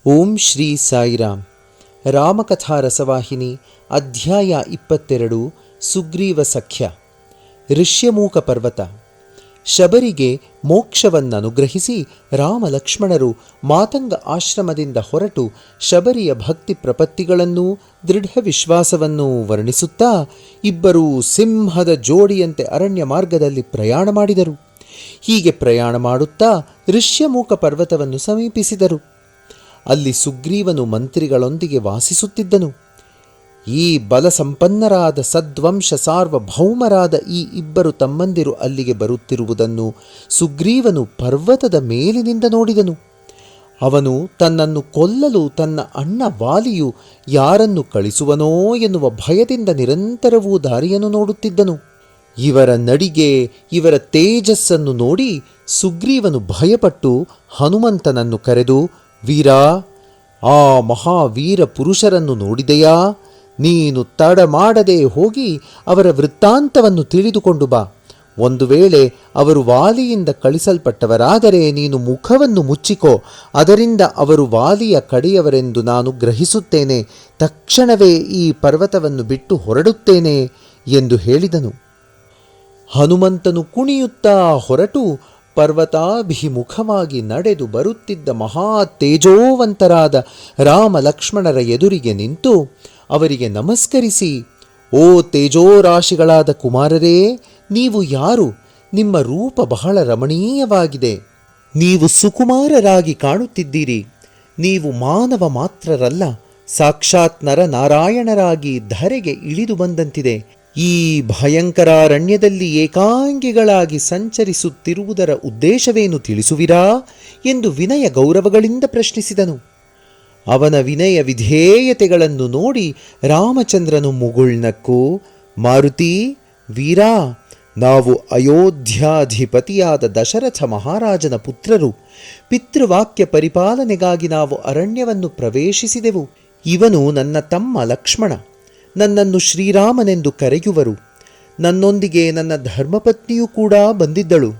ಓಂ ಶ್ರೀ ಸಾಯಿರಾಮ್. ರಾಮಕಥಾ ರಸವಾಹಿನಿ ಅಧ್ಯಾಯ 22. ಸುಗ್ರೀವ ಸಖ್ಯ. ಋಷ್ಯಮೂಕ ಪರ್ವತ. ಶಬರಿಗೆ ಮೋಕ್ಷವನ್ನನುಗ್ರಹಿಸಿ ರಾಮ ಲಕ್ಷ್ಮಣರು ಮಾತಂಗ ಆಶ್ರಮದಿಂದ ಹೊರಟು ಶಬರಿಯ ಭಕ್ತಿ ಪ್ರಪತ್ತಿಗಳನ್ನೂ ದೃಢ ವಿಶ್ವಾಸವನ್ನೂ ವರ್ಣಿಸುತ್ತಾ ಇಬ್ಬರೂ ಸಿಂಹದ ಜೋಡಿಯಂತೆ ಅರಣ್ಯ ಮಾರ್ಗದಲ್ಲಿ ಪ್ರಯಾಣ ಮಾಡಿದರು. ಹೀಗೆ ಪ್ರಯಾಣ ಮಾಡುತ್ತಾ ಋಷ್ಯಮೂಕ ಪರ್ವತವನ್ನು ಸಮೀಪಿಸಿದರು. ಅಲ್ಲಿ ಸುಗ್ರೀವನು ಮಂತ್ರಿಗಳೊಂದಿಗೆ ವಾಸಿಸುತ್ತಿದ್ದನು. ಈ ಬಲಸಂಪನ್ನರಾದ ಸದ್ವಂಶ ಸಾರ್ವಭೌಮರಾದ ಈ ಇಬ್ಬರು ತಮ್ಮಂದಿರು ಅಲ್ಲಿಗೆ ಬರುತ್ತಿರುವುದನ್ನು ಸುಗ್ರೀವನು ಪರ್ವತದ ಮೇಲಿನಿಂದ ನೋಡಿದನು. ಅವನು ತನ್ನನ್ನು ಕೊಲ್ಲಲು ತನ್ನ ಅಣ್ಣ ವಾಲಿಯು ಯಾರನ್ನು ಕಳಿಸುವನೋ ಎನ್ನುವ ಭಯದಿಂದ ನಿರಂತರವೂ ದಾರಿಯನ್ನು ನೋಡುತ್ತಿದ್ದನು. ಇವರ ನಡಿಗೆ, ಇವರ ತೇಜಸ್ಸನ್ನು ನೋಡಿ ಸುಗ್ರೀವನು ಭಯಪಟ್ಟು ಹನುಮಂತನನ್ನು ಕರೆದು, ವೀರಾ, ಆ ಮಹಾವೀರ ಪುರುಷರನ್ನು ನೋಡಿದೆಯಾ? ನೀನು ತಡ ಮಾಡದೆ ಹೋಗಿ ಅವರ ವೃತ್ತಾಂತವನ್ನು ತಿಳಿದುಕೊಂಡು ಬಾ. ಒಂದು ವೇಳೆ ಅವರು ವಾಲಿಯಿಂದ ಕಳಿಸಲ್ಪಟ್ಟವರಾದರೆ ನೀನು ಮುಖವನ್ನು ಮುಚ್ಚಿಕೋ. ಅದರಿಂದ ಅವರು ವಾಲಿಯ ಕಡೆಯವರೆಂದು ನಾನು ಗ್ರಹಿಸುತ್ತೇನೆ. ತಕ್ಷಣವೇ ಈ ಪರ್ವತವನ್ನು ಬಿಟ್ಟು ಹೊರಡುತ್ತೇನೆ ಎಂದು ಹೇಳಿದನು. ಹನುಮಂತನು ಕುಣಿಯುತ್ತಾ ಹೊರಟು ಪರ್ವತಾಭಿಮುಖವಾಗಿ ನಡೆದು ಬರುತ್ತಿದ್ದ ಮಹಾ ತೇಜೋವಂತರಾದ ರಾಮ ಲಕ್ಷ್ಮಣರ ಎದುರಿಗೆ ನಿಂತು ಅವರಿಗೆ ನಮಸ್ಕರಿಸಿ, ಓ ತೇಜೋರಾಶಿಗಳಾದ ಕುಮಾರರೇ, ನೀವು ಯಾರು? ನಿಮ್ಮ ರೂಪ ಬಹಳ ರಮಣೀಯವಾಗಿದೆ. ನೀವು ಸುಕುಮಾರರಾಗಿ ಕಾಣುತ್ತಿದ್ದೀರಿ. ನೀವು ಮಾನವ ಮಾತ್ರರಲ್ಲ, ಸಾಕ್ಷಾತ್ ನರನಾರಾಯಣರಾಗಿ ಧರೆಗೆ ಇಳಿದು ಬಂದಂತಿದೆ. ಈ ಭಯಂಕರಾರಣ್ಯದಲ್ಲಿ ಏಕಾಂಗಿಗಳಾಗಿ ಸಂಚರಿಸುತ್ತಿರುವುದರ ಉದ್ದೇಶವೇನು ತಿಳಿಸುವಿರಾ ಎಂದು ವಿನಯ ಗೌರವಗಳಿಂದ ಪ್ರಶ್ನಿಸಿದನು. ಅವನ ವಿನಯ ವಿಧೇಯತೆಗಳನ್ನು ನೋಡಿ ರಾಮಚಂದ್ರನು ಮುಗುಳ್ನಕ್ಕು, ಮಾರುತಿ, ವೀರಾ, ನಾವು ಅಯೋಧ್ಯಾಧಿಪತಿಯಾದ ದಶರಥ ಮಹಾರಾಜನ ಪುತ್ರರು. ಪಿತೃವಾಕ್ಯ ಪರಿಪಾಲನೆಗಾಗಿ ನಾವು ಅರಣ್ಯವನ್ನು ಪ್ರವೇಶಿಸಿದೆವು. ಇವನು ನನ್ನ ತಮ್ಮ ಲಕ್ಷ್ಮಣ. ನನ್ನನ್ನು ಶ್ರೀರಾಮನೆಂದು ಕರೆಯುವರು. ನನ್ನೊಂದಿಗೆ ನನ್ನ ಧರ್ಮಪತ್ನಿಯೂ ಕೂಡ ಬಂದಿದ್ದಳು.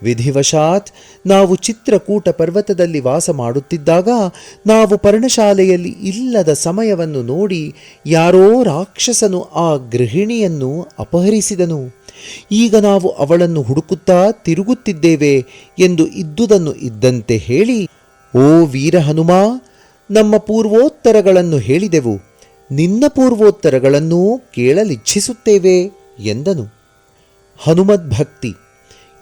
ವಿಧಿವಶಾತ್ ನಾವು ಚಿತ್ರಕೂಟ ಪರ್ವತದಲ್ಲಿ ವಾಸ ಮಾಡುತ್ತಿದ್ದಾಗ ನಾವು ಪರ್ಣಶಾಲೆಯಲ್ಲಿ ಇಲ್ಲದ ಸಮಯವನ್ನು ನೋಡಿ ಯಾರೋ ರಾಕ್ಷಸನು ಆ ಗೃಹಿಣಿಯನ್ನು ಅಪಹರಿಸಿದನು. ಈಗ ನಾವು ಅವಳನ್ನು ಹುಡುಕುತ್ತಾ ತಿರುಗುತ್ತಿದ್ದೇವೆ ಎಂದು ಇದ್ದುದನ್ನು ಇದ್ದಂತೆ ಹೇಳಿ, ಓ ವೀರ ಹನುಮ, ನಮ್ಮ ಪೂರ್ವೋತ್ತರಗಳನ್ನು ಹೇಳಿದೆವು. ನಿನ್ನ ಪೂರ್ವೋತ್ತರಗಳನ್ನೂ ಕೇಳಲಿಚ್ಛಿಸುತ್ತೇವೆ ಎಂದನು. ಹನುಮದ್ಭಕ್ತಿ.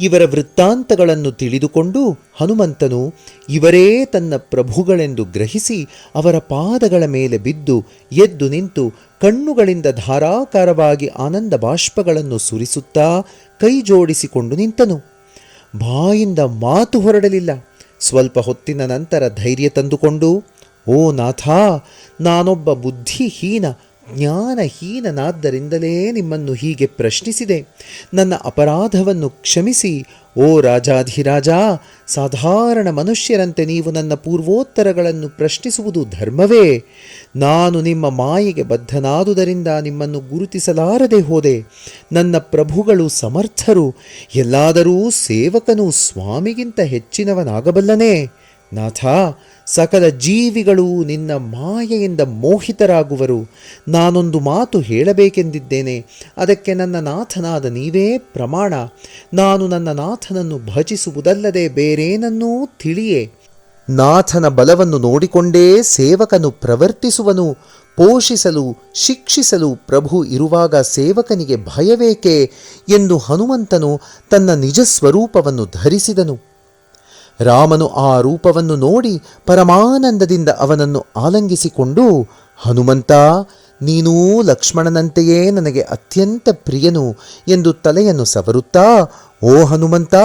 ಇವರ ವೃತ್ತಾಂತಗಳನ್ನು ತಿಳಿದುಕೊಂಡು ಹನುಮಂತನು ಇವರೇ ತನ್ನ ಪ್ರಭುಗಳೆಂದು ಗ್ರಹಿಸಿ ಅವರ ಪಾದಗಳ ಮೇಲೆ ಬಿದ್ದು ಎದ್ದು ನಿಂತು ಕಣ್ಣುಗಳಿಂದ ಧಾರಾಕಾರವಾಗಿ ಆನಂದ ಬಾಷ್ಪಗಳನ್ನು ಸುರಿಸುತ್ತಾ ಕೈ ಜೋಡಿಸಿಕೊಂಡು ನಿಂತನು. ಬಾಯಿಂದ ಮಾತು ಹೊರಡಲಿಲ್ಲ. ಸ್ವಲ್ಪ ಹೊತ್ತಿನ ನಂತರ ಧೈರ್ಯ ತಂದುಕೊಂಡು, ಓ ನಾಥ, ನಾನೊಬ್ಬ ಬುದ್ಧಿಹೀನ ಜ್ಞಾನಹೀನನಾದ್ದರಿಂದಲೇ ನಿಮ್ಮನ್ನು ಹೀಗೆ ಪ್ರಶ್ನಿಸಿದೆ. ನನ್ನ ಅಪರಾಧವನ್ನು ಕ್ಷಮಿಸಿ. ಓ ರಾಜಾಧಿರಾಜ, ಸಾಧಾರಣ ಮನುಷ್ಯರಂತೆ ನೀವು ನನ್ನ ಪೂರ್ವೋತ್ತರಗಳನ್ನು ಪ್ರಶ್ನಿಸುವುದು ಧರ್ಮವೇ? ನಾನು ನಿಮ್ಮ ಮಾಯೆಗೆ ಬದ್ಧನಾದುದರಿಂದ ನಿಮ್ಮನ್ನು ಗುರುತಿಸಲಾರದೆ ಹೋದೆ. ನನ್ನ ಪ್ರಭುಗಳು ಸಮರ್ಥರು. ಎಲ್ಲಾದರೂ ಸೇವಕನು ಸ್ವಾಮಿಗಿಂತ ಹೆಚ್ಚಿನವನಾಗಬಲ್ಲನೇ? ನಾಥ, ಸಕಲ ಜೀವಿಗಳು ನಿನ್ನ ಮಾಯೆಯಿಂದ ಮೋಹಿತರಾಗುವರು. ನಾನೊಂದು ಮಾತು ಹೇಳಬೇಕೆಂದಿದ್ದೇನೆ. ಅದಕ್ಕೆ ನನ್ನ ನಾಥನಾದ ನೀವೇ ಪ್ರಮಾಣ. ನಾನು ನನ್ನ ನಾಥನನ್ನು ಭಜಿಸುವುದಲ್ಲದೆ ಬೇರೇನನ್ನೂ ತಿಳಿಯೇ. ನಾಥನ ಬಲವನ್ನು ನೋಡಿಕೊಂಡೇ ಸೇವಕನು ಪ್ರವರ್ತಿಸುವನು. ಪೋಷಿಸಲು ಶಿಕ್ಷಿಸಲು ಪ್ರಭು ಇರುವಾಗ ಸೇವಕನಿಗೆ ಭಯವೇಕೆ ಎಂದು ಹನುಮಂತನು ತನ್ನ ನಿಜ ಸ್ವರೂಪವನ್ನು ಧರಿಸಿದನು. ರಾಮನು ಆ ರೂಪವನ್ನು ನೋಡಿ ಪರಮಾನಂದದಿಂದ ಅವನನ್ನು ಆಲಂಗಿಸಿಕೊಂಡು, ಹನುಮಂತ, ನೀನೂ ಲಕ್ಷ್ಮಣನಂತೆಯೇ ನನಗೆ ಅತ್ಯಂತ ಪ್ರಿಯನು ಎಂದು ತಲೆಯನ್ನು ಸವರುತ್ತಾ, ಓ ಹನುಮಂತ,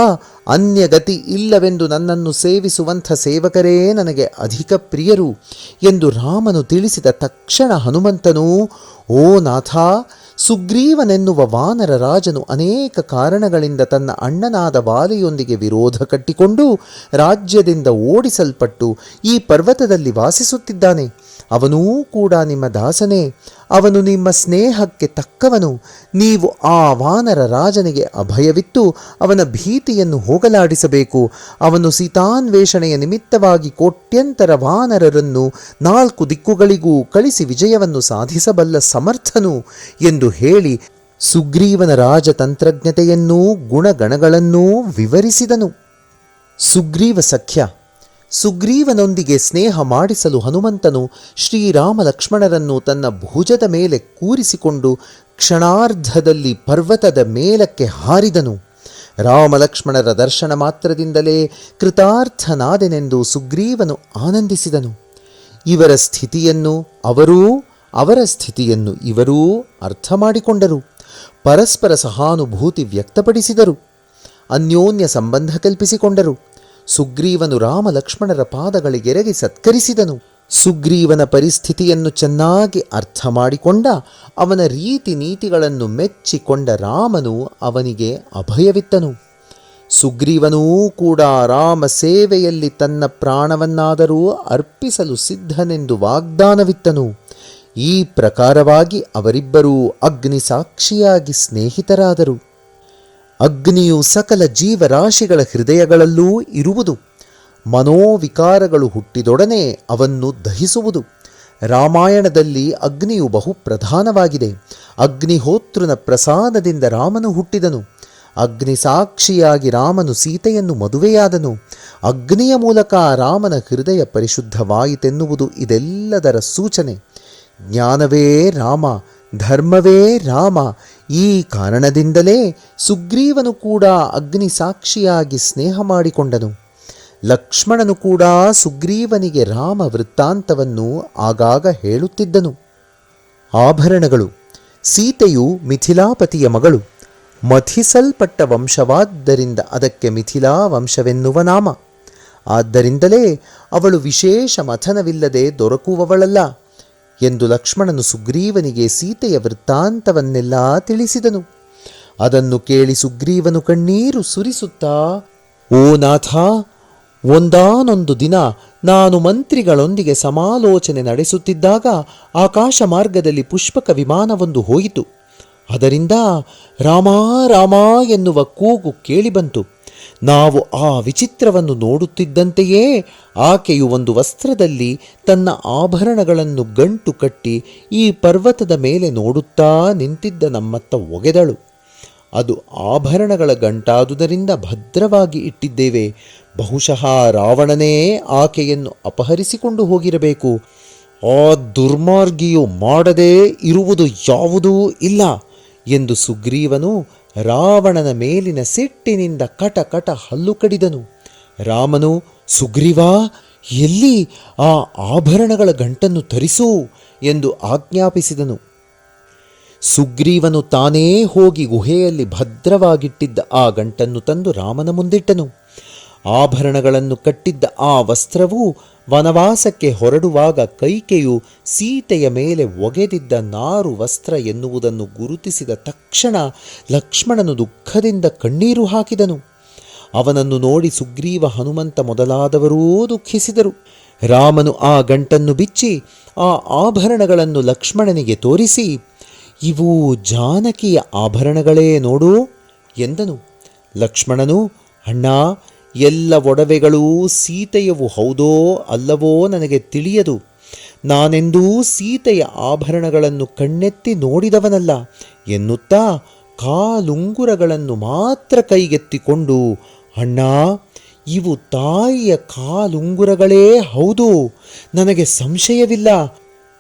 ಅನ್ಯಗತಿ ಇಲ್ಲವೆಂದು ನನ್ನನ್ನು ಸೇವಿಸುವಂಥ ಸೇವಕರೇ ನನಗೆ ಅಧಿಕ ಪ್ರಿಯರು ಎಂದು ರಾಮನು ತಿಳಿಸಿದ ತಕ್ಷಣ ಹನುಮಂತನು, ಓ ನಾಥ, ಸುಗ್ರೀವನೆನ್ನುವ ವಾನರ ರಾಜನು ಅನೇಕ ಕಾರಣಗಳಿಂದ ತನ್ನ ಅಣ್ಣನಾದ ವಾಲಿಯೊಂದಿಗೆ ವಿರೋಧ ಕಟ್ಟಿಕೊಂಡು ರಾಜ್ಯದಿಂದ ಓಡಿಸಲ್ಪಟ್ಟು ಈ ಪರ್ವತದಲ್ಲಿ ವಾಸಿಸುತ್ತಿದ್ದಾನೆ. ಅವನೂ ಕೂಡ ನಿಮ್ಮ ದಾಸನೇ. ಅವನು ನಿಮ್ಮ ಸ್ನೇಹಕ್ಕೆ ತಕ್ಕವನು. ನೀವು ಆ ವಾನರ ರಾಜನಿಗೆ ಅಭಯವಿತ್ತು ಅವನ ಭೀತಿಯನ್ನು ಹೋಗಲಾಡಿಸಬೇಕು. ಅವನು ಸೀತಾನ್ವೇಷಣೆಯ ನಿಮಿತ್ತವಾಗಿ ಕೋಟ್ಯಂತರ ವಾನರರನ್ನು 4 ದಿಕ್ಕುಗಳಿಗೂ ಕಳಿಸಿ ವಿಜಯವನ್ನು ಸಾಧಿಸಬಲ್ಲ ಸಮರ್ಥನು ಎಂದು ಹೇಳಿ ಸುಗ್ರೀವನ ರಾಜತಂತ್ರಜ್ಞತೆಯನ್ನೂ ಗುಣಗಣಗಳನ್ನೂ ವಿವರಿಸಿದನು. ಸುಗ್ರೀವ ಸಖ್ಯ. ಸುಗ್ರೀವನೊಂದಿಗೆ ಸ್ನೇಹ ಮಾಡಿಸಲು ಹನುಮಂತನು ಶ್ರೀರಾಮ ಲಕ್ಷ್ಮಣರನ್ನು ತನ್ನ ಭುಜದ ಮೇಲೆ ಕೂರಿಸಿಕೊಂಡು ಕ್ಷಣಾರ್ಧದಲ್ಲಿ ಪರ್ವತದ ಮೇಲಕ್ಕೆ ಹಾರಿದನು. ರಾಮಲಕ್ಷ್ಮಣರ ದರ್ಶನ ಮಾತ್ರದಿಂದಲೇ ಕೃತಾರ್ಥನಾದೆನೆಂದು ಸುಗ್ರೀವನು ಆನಂದಿಸಿದನು. ಇವರ ಸ್ಥಿತಿಯನ್ನು ಅವರೂ ಅವರ ಸ್ಥಿತಿಯನ್ನು ಇವರೂ ಅರ್ಥ ಮಾಡಿಕೊಂಡರು. ಪರಸ್ಪರ ಸಹಾನುಭೂತಿ ವ್ಯಕ್ತಪಡಿಸಿದರು. ಅನ್ಯೋನ್ಯ ಸಂಬಂಧ ಕಲ್ಪಿಸಿಕೊಂಡರು. ಸುಗ್ರೀವನು ರಾಮ ಲಕ್ಷ್ಮಣರ ಪಾದಗಳಿಗೆರಗಿ ಸತ್ಕರಿಸಿದನು. ಸುಗ್ರೀವನ ಪರಿಸ್ಥಿತಿಯನ್ನು ಚೆನ್ನಾಗಿ ಅರ್ಥ ಮಾಡಿಕೊಂಡ, ಅವನ ರೀತಿ ನೀತಿಗಳನ್ನು ಮೆಚ್ಚಿಕೊಂಡ ರಾಮನು ಅವನಿಗೆ ಅಭಯವಿತ್ತನು. ಸುಗ್ರೀವನೂ ಕೂಡ ರಾಮ ಸೇವೆಯಲ್ಲಿ ತನ್ನ ಪ್ರಾಣವನ್ನಾದರೂ ಅರ್ಪಿಸಲು ಸಿದ್ಧನೆಂದು ವಾಗ್ದಾನವಿತ್ತನು. ಈ ಪ್ರಕಾರವಾಗಿ ಅವರಿಬ್ಬರೂ ಅಗ್ನಿ ಸಾಕ್ಷಿಯಾಗಿ ಸ್ನೇಹಿತರಾದರು. ಅಗ್ನಿಯು ಸಕಲ ಜೀವರಾಶಿಗಳ ಹೃದಯಗಳಲ್ಲೂ ಇರುವುದು. ಮನೋವಿಕಾರಗಳು ಹುಟ್ಟಿದೊಡನೆ ಅವನ್ನು ದಹಿಸುವುದು. ರಾಮಾಯಣದಲ್ಲಿ ಅಗ್ನಿಯು ಬಹು ಪ್ರಧಾನವಾಗಿದೆ. ಅಗ್ನಿಹೋತ್ರನ ಪ್ರಸಾದದಿಂದ ರಾಮನು ಹುಟ್ಟಿದನು. ಅಗ್ನಿ ಸಾಕ್ಷಿಯಾಗಿ ರಾಮನು ಸೀತೆಯನ್ನು ಮದುವೆಯಾದನು. ಅಗ್ನಿಯ ಮೂಲಕ ರಾಮನ ಹೃದಯ ಪರಿಶುದ್ಧವಾಯಿತೆನ್ನುವುದು ಇದೆಲ್ಲದರ ಸೂಚನೆ. ಜ್ಞಾನವೇ ರಾಮ, ಧರ್ಮವೇ ರಾಮ. ಈ ಕಾರಣದಿಂದಲೇ ಸುಗ್ರೀವನು ಕೂಡ ಅಗ್ನಿ ಸಾಕ್ಷಿಯಾಗಿ ಸ್ನೇಹ ಮಾಡಿಕೊಂಡನು. ಲಕ್ಷ್ಮಣನು ಕೂಡ ಸುಗ್ರೀವನಿಗೆ ರಾಮ ವೃತ್ತಾಂತವನ್ನು ಆಗಾಗ ಹೇಳುತ್ತಿದ್ದನು. ಆಭರಣಗಳು. ಸೀತೆಯು ಮಿಥಿಲಾಪತಿಯ ಮಗಳು. ಮಥಿಸಲ್ಪಟ್ಟ ವಂಶವಾದ್ದರಿಂದ ಅದಕ್ಕೆ ಮಿಥಿಲಾ ವಂಶವೆನ್ನುವ ನಾಮ. ಆದ್ದರಿಂದಲೇ ಅವಳು ವಿಶೇಷ ಮಥನವಿಲ್ಲದೆ ದೊರಕುವವಳಲ್ಲ ಎಂದು ಲಕ್ಷ್ಮಣನು ಸುಗ್ರೀವನಿಗೆ ಸೀತೆಯ ವೃತ್ತಾಂತವನ್ನೆಲ್ಲ ತಿಳಿಸಿದನು. ಅದನ್ನು ಕೇಳಿ ಸುಗ್ರೀವನು ಕಣ್ಣೀರು ಸುರಿಸುತ್ತಾ, ಓ ನಾಥ, ಒಂದಾನೊಂದು ದಿನ ನಾನು ಮಂತ್ರಿಗಳೊಂದಿಗೆ ಸಮಾಲೋಚನೆ ನಡೆಸುತ್ತಿದ್ದಾಗ ಆಕಾಶ ಮಾರ್ಗದಲ್ಲಿ ಪುಷ್ಪಕ ವಿಮಾನವೊಂದು ಹೋಯಿತು. ಅದರಿಂದ ರಾಮ ರಾಮ ಎನ್ನುವ ಕೂಗು ಕೇಳಿಬಂತು. ನಾವು ಆ ವಿಚಿತ್ರವನ್ನು ನೋಡುತ್ತಿದ್ದಂತೆಯೇ ಆಕೆಯು ಒಂದು ವಸ್ತ್ರದಲ್ಲಿ ತನ್ನ ಆಭರಣಗಳನ್ನು ಗಂಟು ಕಟ್ಟಿ ಈ ಪರ್ವತದ ಮೇಲೆ ನೋಡುತ್ತಾ ನಿಂತಿದ್ದ ನಮ್ಮತ್ತ ಒಗೆದಳು. ಅದು ಆಭರಣಗಳ ಗಂಟಾದುದರಿಂದ ಭದ್ರವಾಗಿ ಇಟ್ಟಿದ್ದೇವೆ. ಬಹುಶಃ ರಾವಣನೇ ಆಕೆಯನ್ನು ಅಪಹರಿಸಿಕೊಂಡು ಹೋಗಿರಬೇಕು. ಆ ದುರ್ಮಾರ್ಗಿಯು ಮಾಡದೇ ಇರುವುದು ಯಾವುದೂ ಇಲ್ಲ ಎಂದು ಸುಗ್ರೀವನು ರಾವಣನ ಮೇಲಿನ ಸಿಟ್ಟಿನಿಂದ ಕಟ ಕಟ ಹಲ್ಲು ಕಡಿದನು. ರಾಮನು, ಸುಗ್ರೀವ, ಎಲ್ಲಿ ಆ ಆಭರಣಗಳ ಗಂಟನ್ನು ತರಿಸು ಎಂದು ಆಜ್ಞಾಪಿಸಿದನು. ಸುಗ್ರೀವನು ತಾನೇ ಹೋಗಿ ಗುಹೆಯಲ್ಲಿ ಭದ್ರವಾಗಿಟ್ಟಿದ್ದ ಆ ಗಂಟನ್ನು ತಂದು ರಾಮನ ಮುಂದಿಟ್ಟನು. ಆಭರಣಗಳನ್ನು ಕಟ್ಟಿದ್ದ ಆ ವಸ್ತ್ರವು ವನವಾಸಕ್ಕೆ ಹೊರಡುವಾಗ ಕೈಕೆಯು ಸೀತೆಯ ಮೇಲೆ ಒಗೆದಿದ್ದ ನಾರು ವಸ್ತ್ರ ಎನ್ನುವುದನ್ನು ಗುರುತಿಸಿದ ತಕ್ಷಣ ಲಕ್ಷ್ಮಣನು ದುಃಖದಿಂದ ಕಣ್ಣೀರು ಹಾಕಿದನು. ಅವನನ್ನು ನೋಡಿ ಸುಗ್ರೀವ, ಹನುಮಂತ ಮೊದಲಾದವರೂ ದುಃಖಿಸಿದರು. ರಾಮನು ಆ ಗಂಟನ್ನು ಬಿಚ್ಚಿ ಆ ಆಭರಣಗಳನ್ನು ಲಕ್ಷ್ಮಣನಿಗೆ ತೋರಿಸಿ, ಇವು ಜಾನಕಿಯ ಆಭರಣಗಳೇ ನೋಡು ಎಂದನು. ಲಕ್ಷ್ಮಣನು, ಅಣ್ಣ, ಎಲ್ಲ ಒಡವೆಗಳೂ ಸೀತೆಯವು ಹೌದೋ ಅಲ್ಲವೋ ನನಗೆ ತಿಳಿಯದು. ನಾನೆಂದೂ ಸೀತೆಯ ಆಭರಣಗಳನ್ನು ಕಣ್ಣೆತ್ತಿ ನೋಡಿದವನಲ್ಲ ಎನ್ನುತ್ತಾ ಕಾಲುಂಗುರಗಳನ್ನು ಮಾತ್ರ ಕೈಗೆತ್ತಿಕೊಂಡು, ಅಣ್ಣ, ಇವು ತಾಯಿಯ ಕಾಲುಂಗುರಗಳೇ ಹೌದು, ನನಗೆ ಸಂಶಯವಿಲ್ಲ.